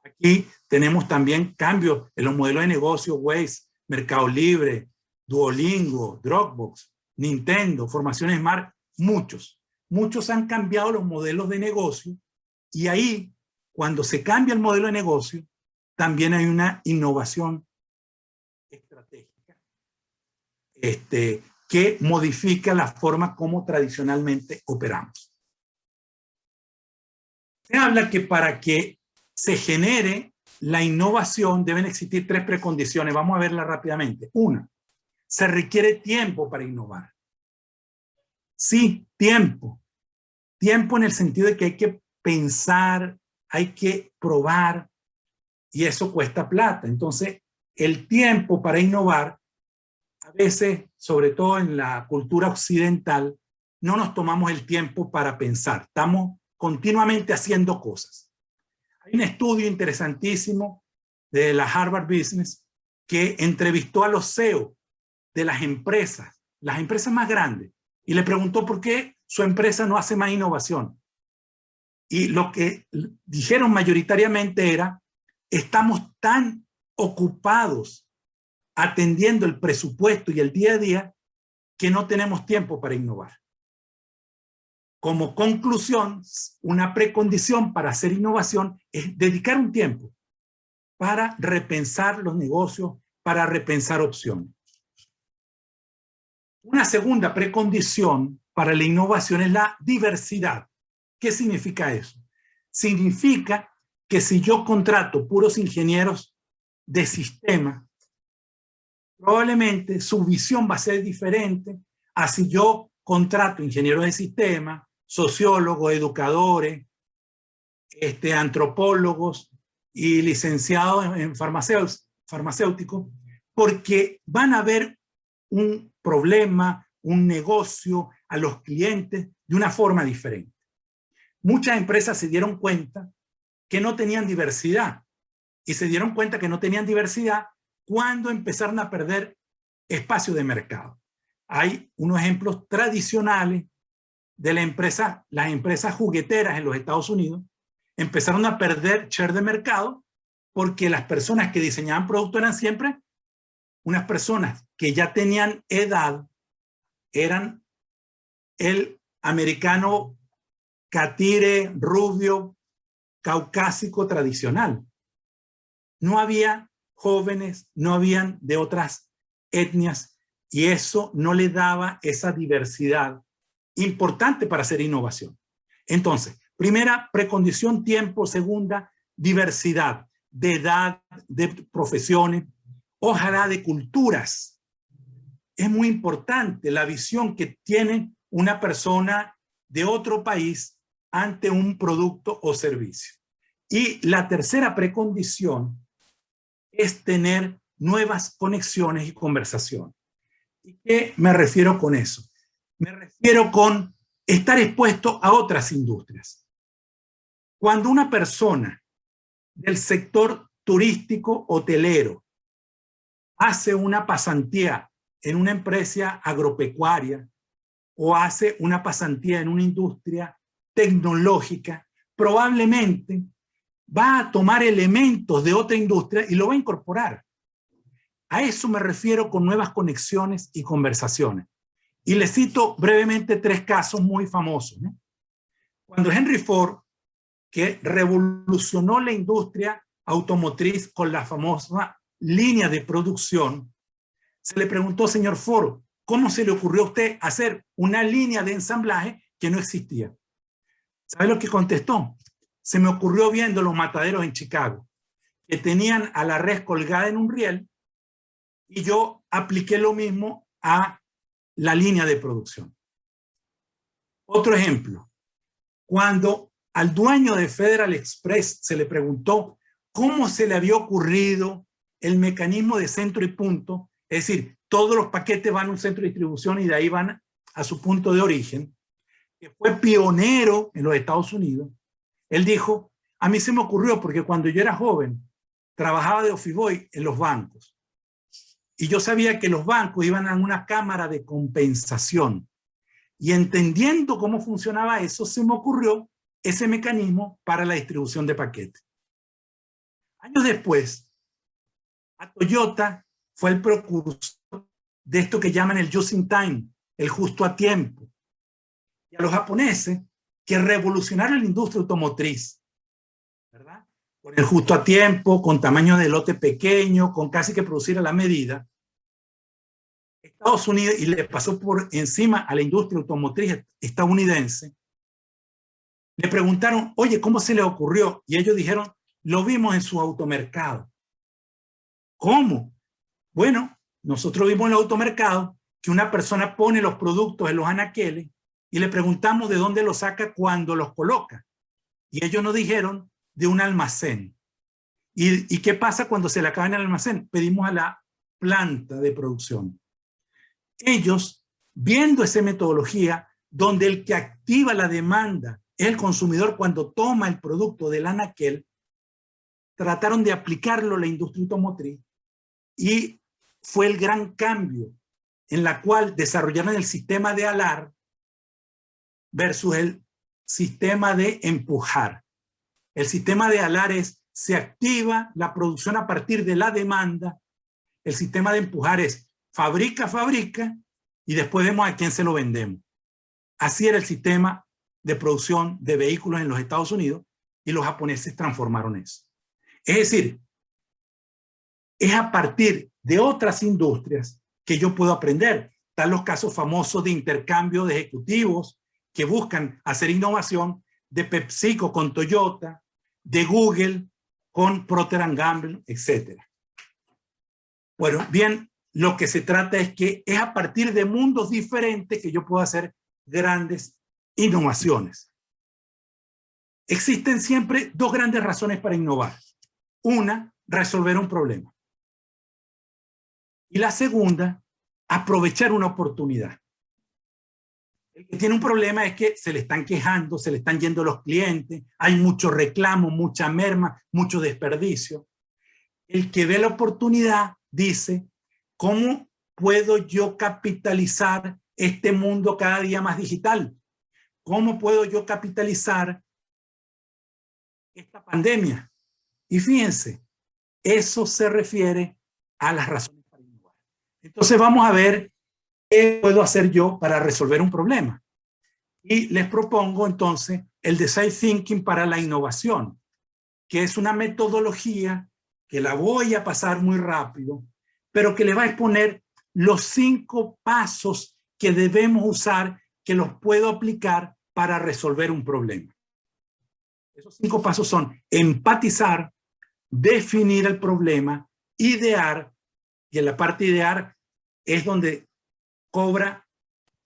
Aquí tenemos también cambios en los modelos de negocio, Waze, Mercado Libre, Duolingo, Dropbox, Nintendo, Formación Smart, muchos. Muchos han cambiado los modelos de negocio y ahí, cuando se cambia el modelo de negocio, también hay una innovación estratégica que modifica la forma como tradicionalmente operamos. Se habla que para que se genere la innovación deben existir 3 precondiciones. Vamos a verla rápidamente. Una, se requiere tiempo para innovar. Sí, tiempo. Tiempo en el sentido de que hay que pensar, hay que probar, y eso cuesta plata. Entonces, el tiempo para innovar, a veces, sobre todo en la cultura occidental, no nos tomamos el tiempo para pensar. Estamos continuamente haciendo cosas. Hay un estudio interesantísimo de la Harvard Business que entrevistó a los CEO de las empresas más grandes, y le preguntó por qué su empresa no hace más innovación. Y lo que dijeron mayoritariamente era: estamos tan ocupados atendiendo el presupuesto y el día a día que no tenemos tiempo para innovar. Como conclusión, una precondición para hacer innovación es dedicar un tiempo para repensar los negocios, para repensar opciones. Una segunda precondición para la innovación es la diversidad. ¿Qué significa eso? Significa que si yo contrato puros ingenieros de sistema, probablemente su visión va a ser diferente a si yo contrato ingenieros de sistema, sociólogos, educadores, antropólogos y licenciados en farmacéuticos, porque van a ver un problema, un negocio, a los clientes de una forma diferente. Muchas empresas se dieron cuenta que no tenían diversidad, y se dieron cuenta que no tenían diversidad cuando empezaron a perder espacio de mercado. Hay unos ejemplos tradicionales de las empresas jugueteras en los Estados Unidos. Empezaron a perder share de mercado porque las personas que diseñaban productos eran siempre unas personas que ya tenían edad, eran el americano catire, rubio, caucásico tradicional. No había jóvenes, no habían de otras etnias, y eso no le daba esa diversidad importante para hacer innovación. Entonces, primera precondición, tiempo. Segunda, diversidad de edad, de profesiones, ojalá de culturas. Es muy importante la visión que tiene una persona de otro país ante un producto o servicio. Y la tercera precondición es tener nuevas conexiones y conversaciones. ¿Y qué me refiero con eso? Me refiero con estar expuesto a otras industrias. Cuando una persona del sector turístico hotelero hace una pasantía en una empresa agropecuaria o hace una pasantía en una industria tecnológica, probablemente va a tomar elementos de otra industria y lo va a incorporar. A eso me refiero con nuevas conexiones y conversaciones. Y les cito brevemente 3 casos muy famosos, ¿no? Cuando Henry Ford, que revolucionó la industria automotriz con la famosa línea de producción, se le preguntó: señor Ford, ¿cómo se le ocurrió a usted hacer una línea de ensamblaje que no existía? ¿Sabe lo que contestó? Se me ocurrió viendo los mataderos en Chicago, que tenían a la res colgada en un riel, y yo apliqué lo mismo a la línea de producción. Otro ejemplo, cuando al dueño de Federal Express se le preguntó cómo se le había ocurrido el mecanismo de centro y punto, es decir, todos los paquetes van a un centro de distribución y de ahí van a su punto de origen, que fue pionero en los Estados Unidos, él dijo: a mí se me ocurrió porque cuando yo era joven trabajaba de office boy en los bancos, y yo sabía que los bancos iban a una cámara de compensación, y entendiendo cómo funcionaba eso, se me ocurrió ese mecanismo para la distribución de paquetes. Años después, a Toyota fue el precursor de esto que llaman el just in time, el justo a tiempo. Y a los japoneses, que revolucionaron la industria automotriz, ¿verdad? Con el justo a tiempo, con tamaño de lote pequeño, con casi que producir a la medida. Estados Unidos, y le pasó por encima a la industria automotriz estadounidense, le preguntaron: oye, ¿cómo se le ocurrió? Y ellos dijeron: lo vimos en su automercado. ¿Cómo? Bueno, nosotros vimos en el automercado que una persona pone los productos en los anaqueles y le preguntamos de dónde los saca cuando los coloca. Y ellos nos dijeron: de un almacén. ¿Y qué pasa cuando se le acaba en el almacén? Pedimos a la planta de producción. Ellos, viendo esa metodología, donde el que activa la demanda es el consumidor cuando toma el producto del anaquel, trataron de aplicarlo a la industria automotriz y fue el gran cambio en la cual desarrollaron el sistema de alar versus el sistema de empujar. El sistema de alar es, se activa la producción a partir de la demanda. El sistema de empujar es, fabrica y después vemos a quién se lo vendemos. Así era el sistema de producción de vehículos en los Estados Unidos y los japoneses transformaron eso. Es decir, es a partir de otras industrias que yo puedo aprender. Están los casos famosos de intercambio de ejecutivos que buscan hacer innovación, de PepsiCo con Toyota, de Google con Procter & Gamble, etc. Bueno, bien, lo que se trata es que es a partir de mundos diferentes que yo puedo hacer grandes innovaciones. Existen siempre dos grandes razones para innovar. Una, resolver un problema. Y la segunda, aprovechar una oportunidad. El que tiene un problema es que se le están quejando, se le están yendo los clientes, hay mucho reclamo, mucha merma, mucho desperdicio. El que ve la oportunidad dice, ¿cómo puedo yo capitalizar este mundo cada día más digital? ¿Cómo puedo yo capitalizar esta pandemia? Y fíjense, eso se refiere a las razones para innovar. Entonces vamos a ver qué puedo hacer yo para resolver un problema. Y les propongo entonces el Design Thinking para la innovación, que es una metodología que la voy a pasar muy rápido, pero que le va a exponer los 5 pasos que debemos usar, que los puedo aplicar para resolver un problema. Esos 5 pasos son empatizar, definir el problema, idear, y en la parte idear es donde cobra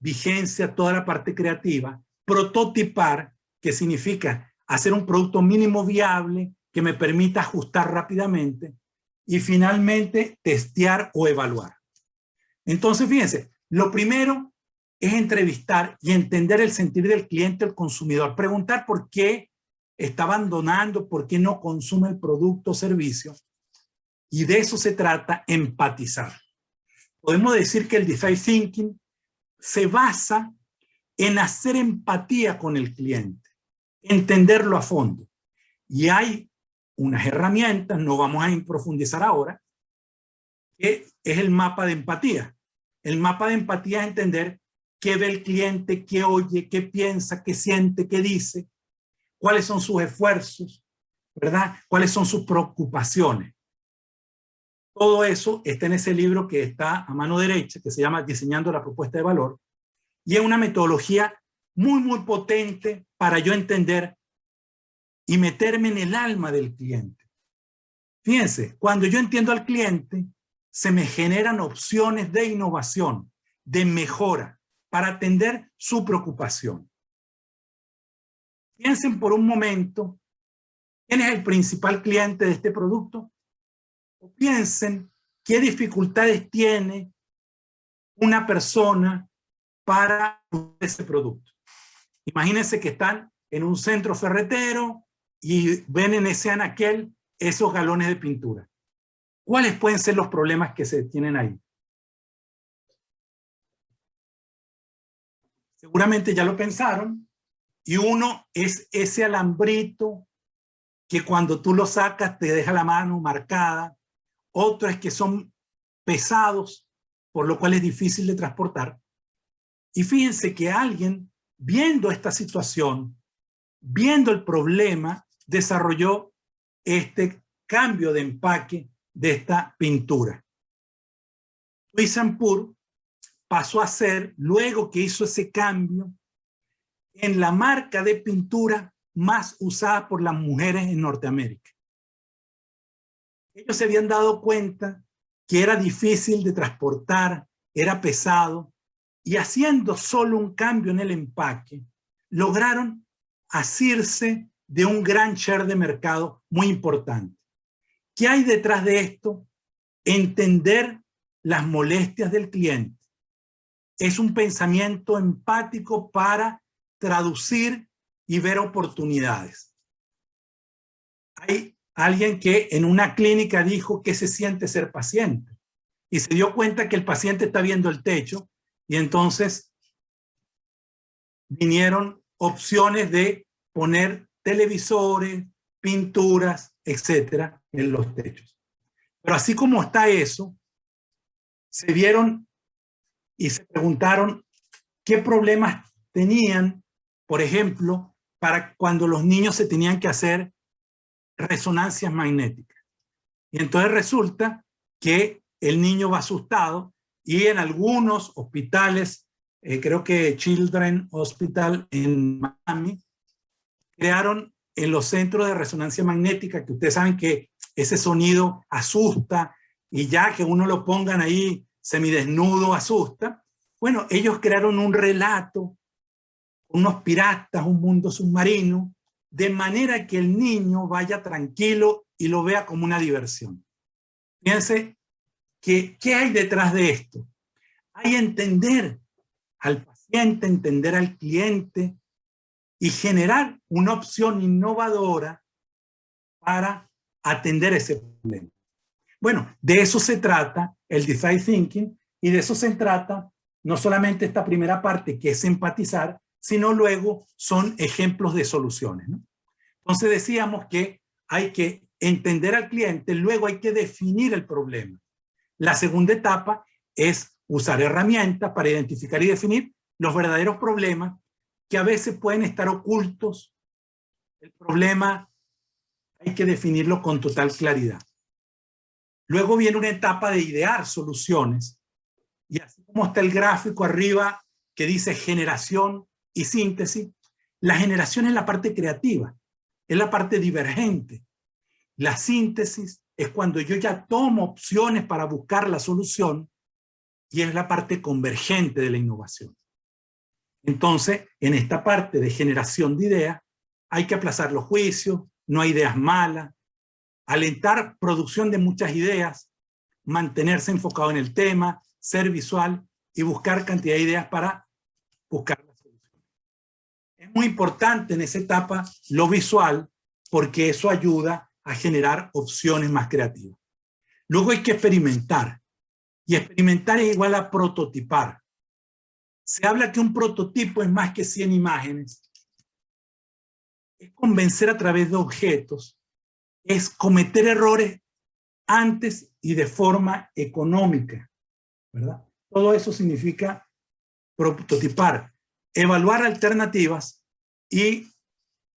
vigencia toda la parte creativa, prototipar, que significa hacer un producto mínimo viable que me permita ajustar rápidamente, y finalmente testear o evaluar. Entonces, fíjense, lo primero es entrevistar y entender el sentir del cliente o el consumidor, preguntar por qué está abandonando, por qué no consume el producto o servicio, y de eso se trata, empatizar. Podemos decir que el Design Thinking se basa en hacer empatía con el cliente, entenderlo a fondo. Y hay unas herramientas, no vamos a profundizar ahora, que es el mapa de empatía. El mapa de empatía es entender qué ve el cliente, qué oye, qué piensa, qué siente, qué dice, cuáles son sus esfuerzos, ¿verdad? Cuáles son sus preocupaciones. Todo eso está en ese libro que está a mano derecha, que se llama Diseñando la Propuesta de Valor, y es una metodología muy potente para yo entender y meterme en el alma del cliente. Fíjense, cuando yo entiendo al cliente, se me generan opciones de innovación, de mejora, para atender su preocupación. Piensen por un momento, ¿quién es el principal cliente de este producto? O piensen qué dificultades tiene una persona para ese producto. Imagínense que están en un centro ferretero y ven en ese anaquel esos galones de pintura. ¿Cuáles pueden ser los problemas que se tienen ahí? Seguramente ya lo pensaron, y uno es ese alambrito que cuando tú lo sacas te deja la mano marcada. Otro es que son pesados, por lo cual es difícil de transportar. Y fíjense que alguien, viendo esta situación, viendo el problema, desarrolló este cambio de empaque de esta pintura. Duisenpour pasó a ser, luego que hizo ese cambio, en la marca de pintura más usada por las mujeres en Norteamérica. Ellos se habían dado cuenta que era difícil de transportar, era pesado, y haciendo solo un cambio en el empaque, lograron asirse de un gran share de mercado muy importante. ¿Qué hay detrás de esto? Entender las molestias del cliente. Es un pensamiento empático para traducir y ver oportunidades. Hay alguien que en una clínica dijo que se siente ser paciente y se dio cuenta que el paciente está viendo el techo y entonces vinieron opciones de poner televisores, pinturas, etcétera, en los techos. Pero así como está eso, se vieron y se preguntaron qué problemas tenían, por ejemplo, para cuando los niños se tenían que hacer resonancias magnéticas. Y entonces resulta que el niño va asustado y en algunos hospitales, creo que Children's Hospital en Miami, crearon en los centros de resonancia magnética, que ustedes saben que ese sonido asusta y ya que uno lo pongan ahí semidesnudo asusta. Bueno, ellos crearon un relato, unos piratas, un mundo submarino, de manera que el niño vaya tranquilo y lo vea como una diversión. Fíjense que, ¿qué hay detrás de esto? Hay entender al paciente, entender al cliente y generar una opción innovadora para atender ese problema. Bueno, de eso se trata el Design Thinking y de eso se trata no solamente esta primera parte que es empatizar, sino luego son ejemplos de soluciones, ¿no? Entonces decíamos que hay que entender al cliente, luego hay que definir el problema. La segunda etapa es usar herramientas para identificar y definir los verdaderos problemas que a veces pueden estar ocultos. El problema hay que definirlo con total claridad. Luego viene una etapa de idear soluciones y así como está el gráfico arriba que dice generación y síntesis, la generación es la parte creativa, es la parte divergente. La síntesis es cuando yo ya tomo opciones para buscar la solución y es la parte convergente de la innovación. Entonces, en esta parte de generación de ideas, hay que aplazar los juicios, no hay ideas malas, alentar producción de muchas ideas, mantenerse enfocado en el tema, ser visual y buscar cantidad de ideas para buscar la solución. Es muy importante en esa etapa lo visual porque eso ayuda a generar opciones más creativas. Luego hay que experimentar y experimentar es igual a prototipar. Se habla que un prototipo es más que 100 imágenes. Es convencer a través de objetos, es cometer errores antes y de forma económica, ¿verdad? Todo eso significa prototipar, evaluar alternativas y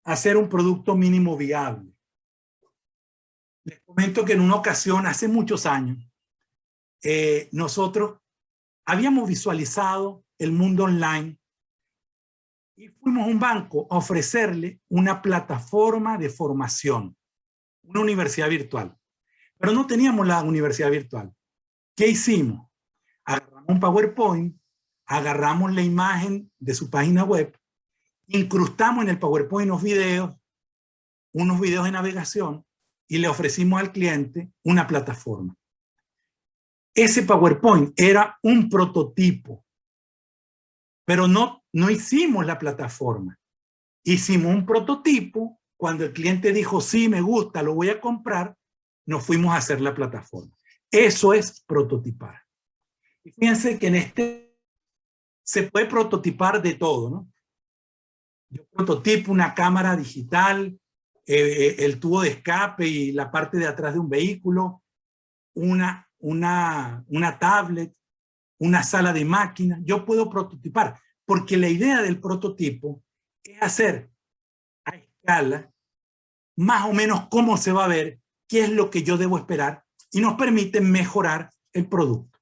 hacer un producto mínimo viable. Les comento que en una ocasión, hace muchos años, nosotros habíamos visualizado el mundo online y fuimos a un banco a ofrecerle una plataforma de formación, una universidad virtual. Pero no teníamos la universidad virtual. ¿Qué hicimos? Agarramos un PowerPoint, agarramos la imagen de su página web, incrustamos en el PowerPoint unos videos de navegación y le ofrecimos al cliente una plataforma. Ese PowerPoint era un prototipo, pero no hicimos la plataforma. Hicimos un prototipo, cuando el cliente dijo, sí, me gusta, lo voy a comprar, nos fuimos a hacer la plataforma. Eso es prototipar. Y fíjense que en este se puede prototipar de todo, ¿no? Yo prototipo una cámara digital, el tubo de escape y la parte de atrás de un vehículo, una tablet, una sala de máquinas. Yo puedo prototipar, porque la idea del prototipo es hacer a escala más o menos cómo se va a ver, qué es lo que yo debo esperar y nos permite mejorar el producto.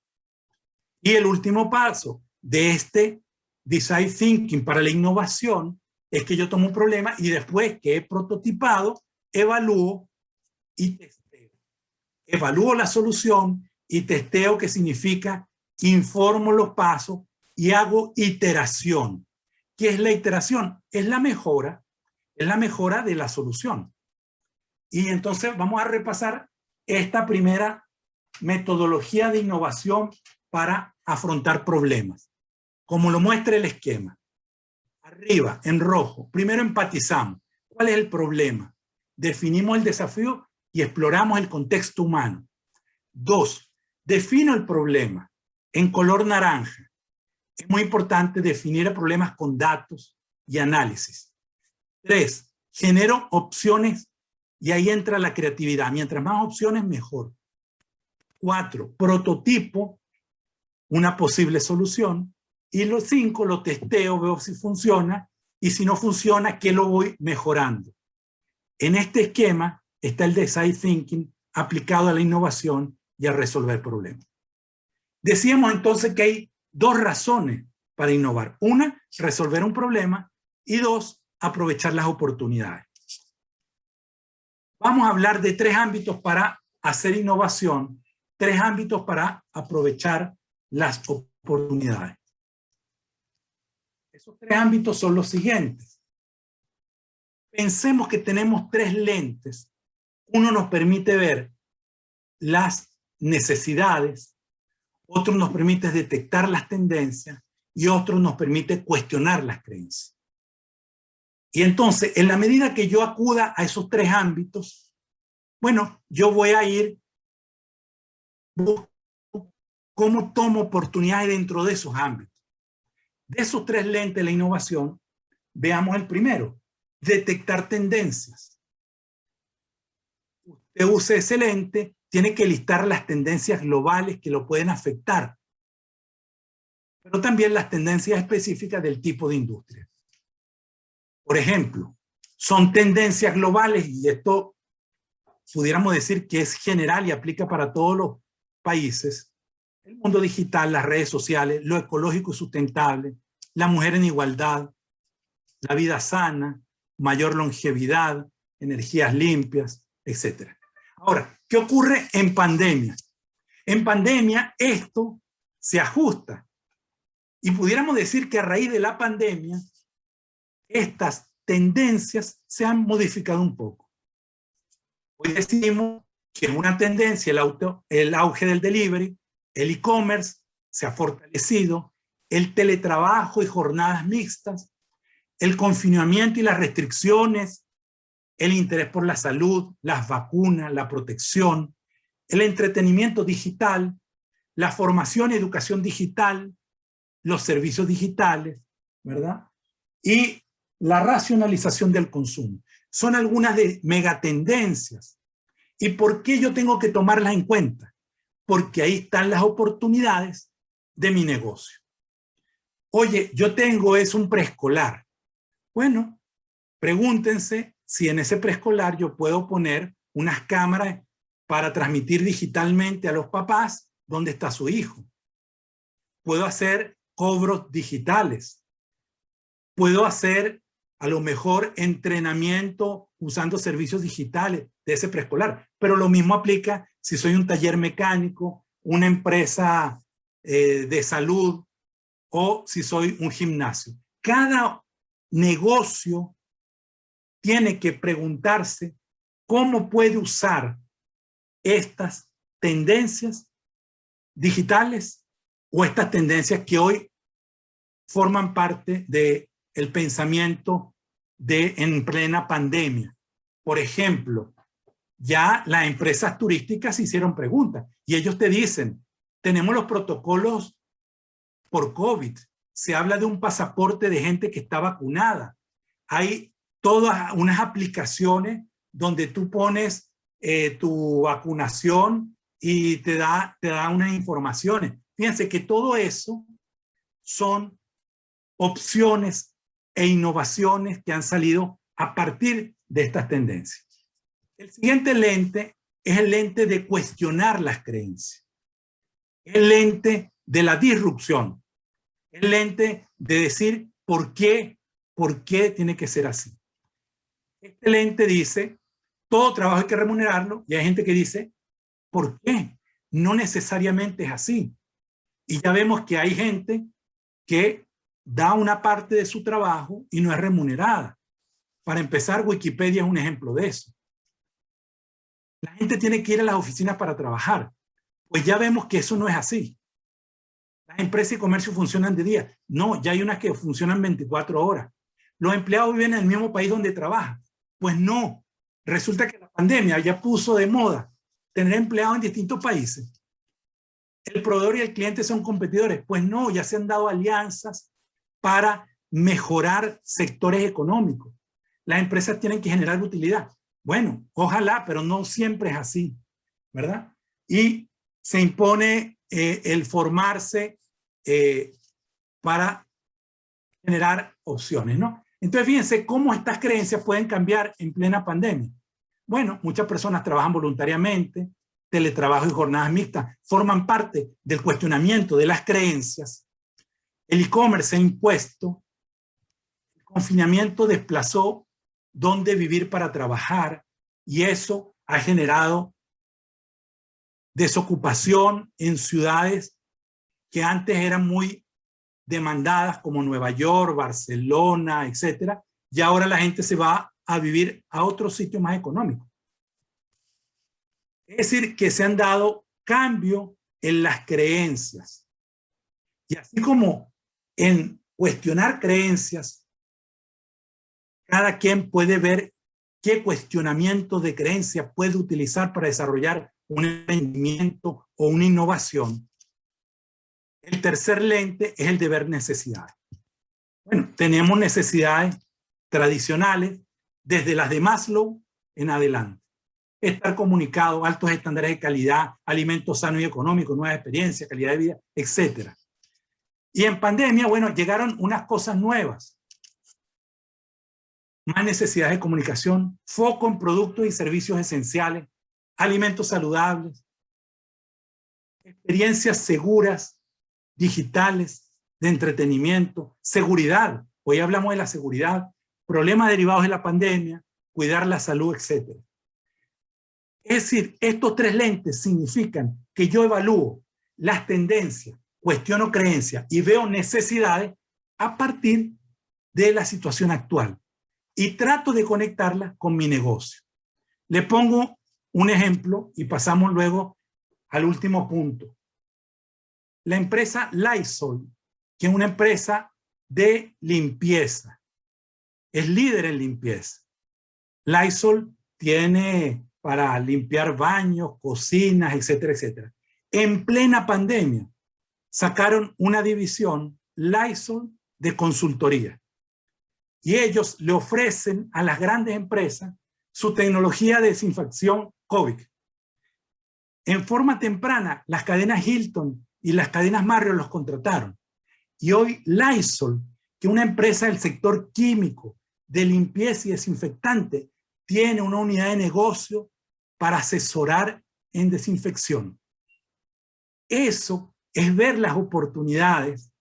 Y el último paso de este Design Thinking para la innovación es que yo tomo un problema y después que he prototipado, evalúo y testeo. Evalúo la solución y testeo, que significa informo los pasos y hago iteración. ¿Qué es la iteración? Es la mejora de la solución. Y entonces vamos a repasar esta primera metodología de innovación para afrontar problemas, como lo muestra el esquema. Arriba, en rojo, primero empatizamos. ¿Cuál es el problema? Definimos el desafío y exploramos el contexto humano. 2, defino el problema en color naranja. Es muy importante definir problemas con datos y análisis. 3, genero opciones y ahí entra la creatividad. Mientras más opciones, mejor. 4, prototipo una posible solución. Y 5, lo testeo, veo si funciona y si no funciona, ¿qué lo voy mejorando? En este esquema está el design thinking aplicado a la innovación y a resolver problemas. Decíamos entonces que hay 2 razones para innovar. 1, resolver un problema y 2, aprovechar las oportunidades. Vamos a hablar de 3 ámbitos para hacer innovación, 3 ámbitos para aprovechar las oportunidades. Esos 3 ámbitos son los siguientes. Pensemos que tenemos 3 lentes. Uno nos permite ver las necesidades, otro nos permite detectar las tendencias y otro nos permite cuestionar las creencias. Y entonces, en la medida que yo acuda a esos 3 ámbitos, bueno, yo voy a ir cómo tomo oportunidades dentro de esos ámbitos. De esos 3 lentes de la innovación, veamos el primero, detectar tendencias. Usted usa ese lente, tiene que listar las tendencias globales que lo pueden afectar, pero también las tendencias específicas del tipo de industria. Por ejemplo, son tendencias globales y esto pudiéramos decir que es general y aplica para todos los países. El mundo digital, las redes sociales, lo ecológico y sustentable, la mujer en igualdad, la vida sana, mayor longevidad, energías limpias, etc. Ahora, ¿qué ocurre en pandemia? En pandemia esto se ajusta y pudiéramos decir que a raíz de la pandemia estas tendencias se han modificado un poco. Hoy decimos que es una tendencia el auge del delivery, el e-commerce se ha fortalecido, el teletrabajo y jornadas mixtas, el confinamiento y las restricciones, el interés por la salud, las vacunas, la protección, el entretenimiento digital, la formación y educación digital, los servicios digitales, ¿verdad? Y la racionalización del consumo. Son algunas de megatendencias. ¿Y por qué yo tengo que tomarlas en cuenta? Porque ahí están las oportunidades de mi negocio. Oye, yo tengo un preescolar. Bueno, pregúntense si en ese preescolar yo puedo poner unas cámaras para transmitir digitalmente a los papás dónde está su hijo. Puedo hacer cobros digitales. Puedo hacer a lo mejor entrenamiento usando servicios digitales de ese preescolar. Pero lo mismo aplica si soy un taller mecánico, una empresa de salud o si soy un gimnasio. Cada negocio tiene que preguntarse cómo puede usar estas tendencias digitales o estas tendencias que hoy forman parte del pensamiento en plena pandemia. Por ejemplo, ya las empresas turísticas se hicieron preguntas y ellos te dicen, tenemos los protocolos por COVID, se habla de un pasaporte de gente que está vacunada, hay todas unas aplicaciones donde tú pones tu vacunación y te da unas informaciones. Fíjense que todo eso son opciones e innovaciones que han salido a partir de estas tendencias. El siguiente lente es el lente de cuestionar las creencias. El lente de la disrupción. El lente de decir por qué tiene que ser así. Este lente dice, todo trabajo hay que remunerarlo, y hay gente que dice, ¿por qué? No necesariamente es así. Y ya vemos que hay gente que da una parte de su trabajo y no es remunerada. Para empezar, Wikipedia es un ejemplo de eso. La gente tiene que ir a las oficinas para trabajar. Pues ya vemos que eso no es así. Las empresas y comercio funcionan de día. No, ya hay unas que funcionan 24 horas. Los empleados viven en el mismo país donde trabajan. Pues no. Resulta que la pandemia ya puso de moda tener empleados en distintos países. El proveedor y el cliente son competidores. Pues no, ya se han dado alianzas para mejorar sectores económicos. Las empresas tienen que generar utilidad. Bueno, ojalá, pero no siempre es así, ¿verdad? Y se impone el formarse para generar opciones, ¿no? Entonces, fíjense cómo estas creencias pueden cambiar en plena pandemia. Bueno, muchas personas trabajan voluntariamente, teletrabajo y jornadas mixtas forman parte del cuestionamiento de las creencias. El e-commerce ha impuesto, el confinamiento desplazó dónde vivir para trabajar y eso ha generado desocupación en ciudades que antes eran muy demandadas como Nueva York, Barcelona, etcétera, y ahora la gente se va a vivir a otros sitios más económicos. Es decir, que se han dado cambios en las creencias. Y así como en cuestionar creencias, cada quien puede ver qué cuestionamiento de creencia puede utilizar para desarrollar un emprendimiento o una innovación. El tercer lente es el de ver necesidades. Bueno, tenemos necesidades tradicionales desde las de Maslow en adelante. Estar comunicado, altos estándares de calidad, alimentos sanos y económicos, nuevas experiencias, calidad de vida, etc. Y en pandemia, bueno, llegaron unas cosas nuevas. Más necesidades de comunicación, foco en productos y servicios esenciales, alimentos saludables, experiencias seguras, digitales, de entretenimiento, seguridad. Hoy hablamos de la seguridad, problemas derivados de la pandemia, cuidar la salud, etc. Es decir, estos tres lentes significan que yo evalúo las tendencias, cuestiono creencias y veo necesidades a partir de la situación actual y trato de conectarla con mi negocio. Le pongo un ejemplo y pasamos luego al último punto. La empresa Lysol, que es una empresa de limpieza, es líder en limpieza. Lysol tiene para limpiar baños, cocinas, etcétera, etcétera. En plena pandemia sacaron una división Lysol de consultoría y ellos le ofrecen a las grandes empresas su tecnología de desinfección COVID. En forma temprana, las cadenas Hilton y las cadenas Marriott los contrataron. Y hoy Lysol, que es una empresa del sector químico, de limpieza y desinfectante, tiene una unidad de negocio para asesorar en desinfección. Eso es ver las oportunidades,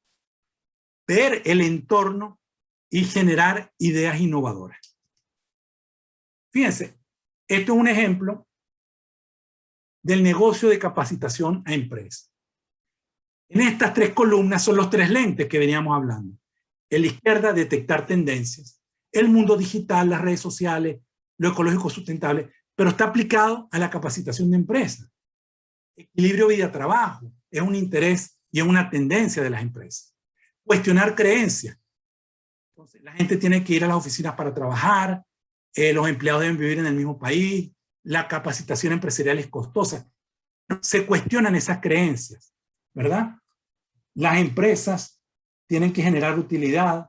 ver el entorno y generar ideas innovadoras. Fíjense, esto es un ejemplo del negocio de capacitación a empresas. En estas tres columnas son los tres lentes que veníamos hablando. En la izquierda, detectar tendencias. El mundo digital, las redes sociales, lo ecológico sustentable, pero está aplicado a la capacitación de empresas. Equilibrio vida-trabajo es un interés y es una tendencia de las empresas. Cuestionar creencias. Entonces, la gente tiene que ir a las oficinas para trabajar, los empleados deben vivir en el mismo país, la capacitación empresarial es costosa. Se cuestionan esas creencias, ¿verdad? Las empresas tienen que generar utilidad.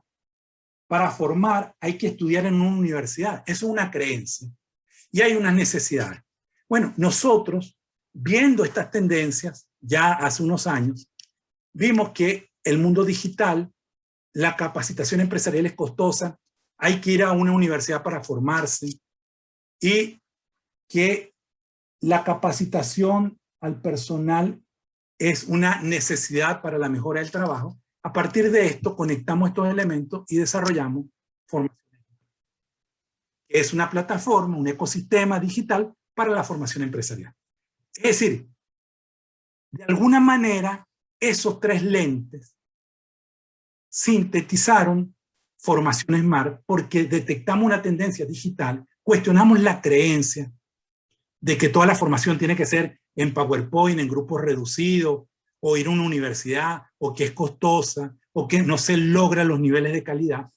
Para formar hay que estudiar en una universidad. Eso es una creencia. Y hay unas necesidades. Bueno, nosotros, viendo estas tendencias, ya hace unos años, vimos que el mundo digital, la capacitación empresarial es costosa, hay que ir a una universidad para formarse y que la capacitación al personal es una necesidad para la mejora del trabajo. A partir de esto, conectamos estos elementos y desarrollamos formación. Es una plataforma, un ecosistema digital para la formación empresarial. Es decir, de alguna manera, esos tres lentes sintetizaron formación SMART porque detectamos una tendencia digital, cuestionamos la creencia, de que toda la formación tiene que ser en PowerPoint, en grupos reducidos, o ir a una universidad, o que es costosa, o que no se logran los niveles de calidad.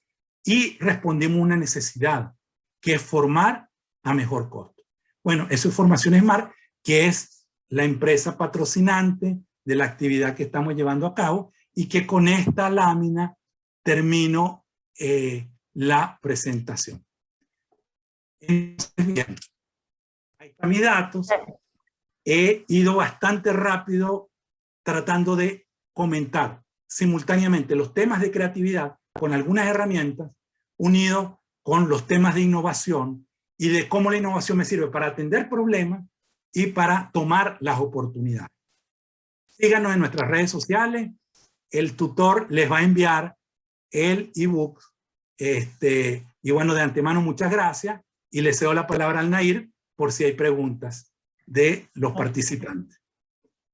Y respondimos a una necesidad, que es formar a mejor costo. Bueno, eso es Formación Smart, que es la empresa patrocinante de la actividad que estamos llevando a cabo, y que con esta lámina termino la presentación. Entonces, bien, ahí están mis datos. He ido bastante rápido tratando de comentar simultáneamente los temas de creatividad con algunas herramientas, unidos con los temas de innovación y de cómo la innovación me sirve para atender problemas y para tomar las oportunidades. Síganos en nuestras redes sociales. El tutor les va a enviar el ebook. Y bueno, de antemano, muchas gracias. Y le cedo la palabra al Nair por si hay preguntas de los participantes.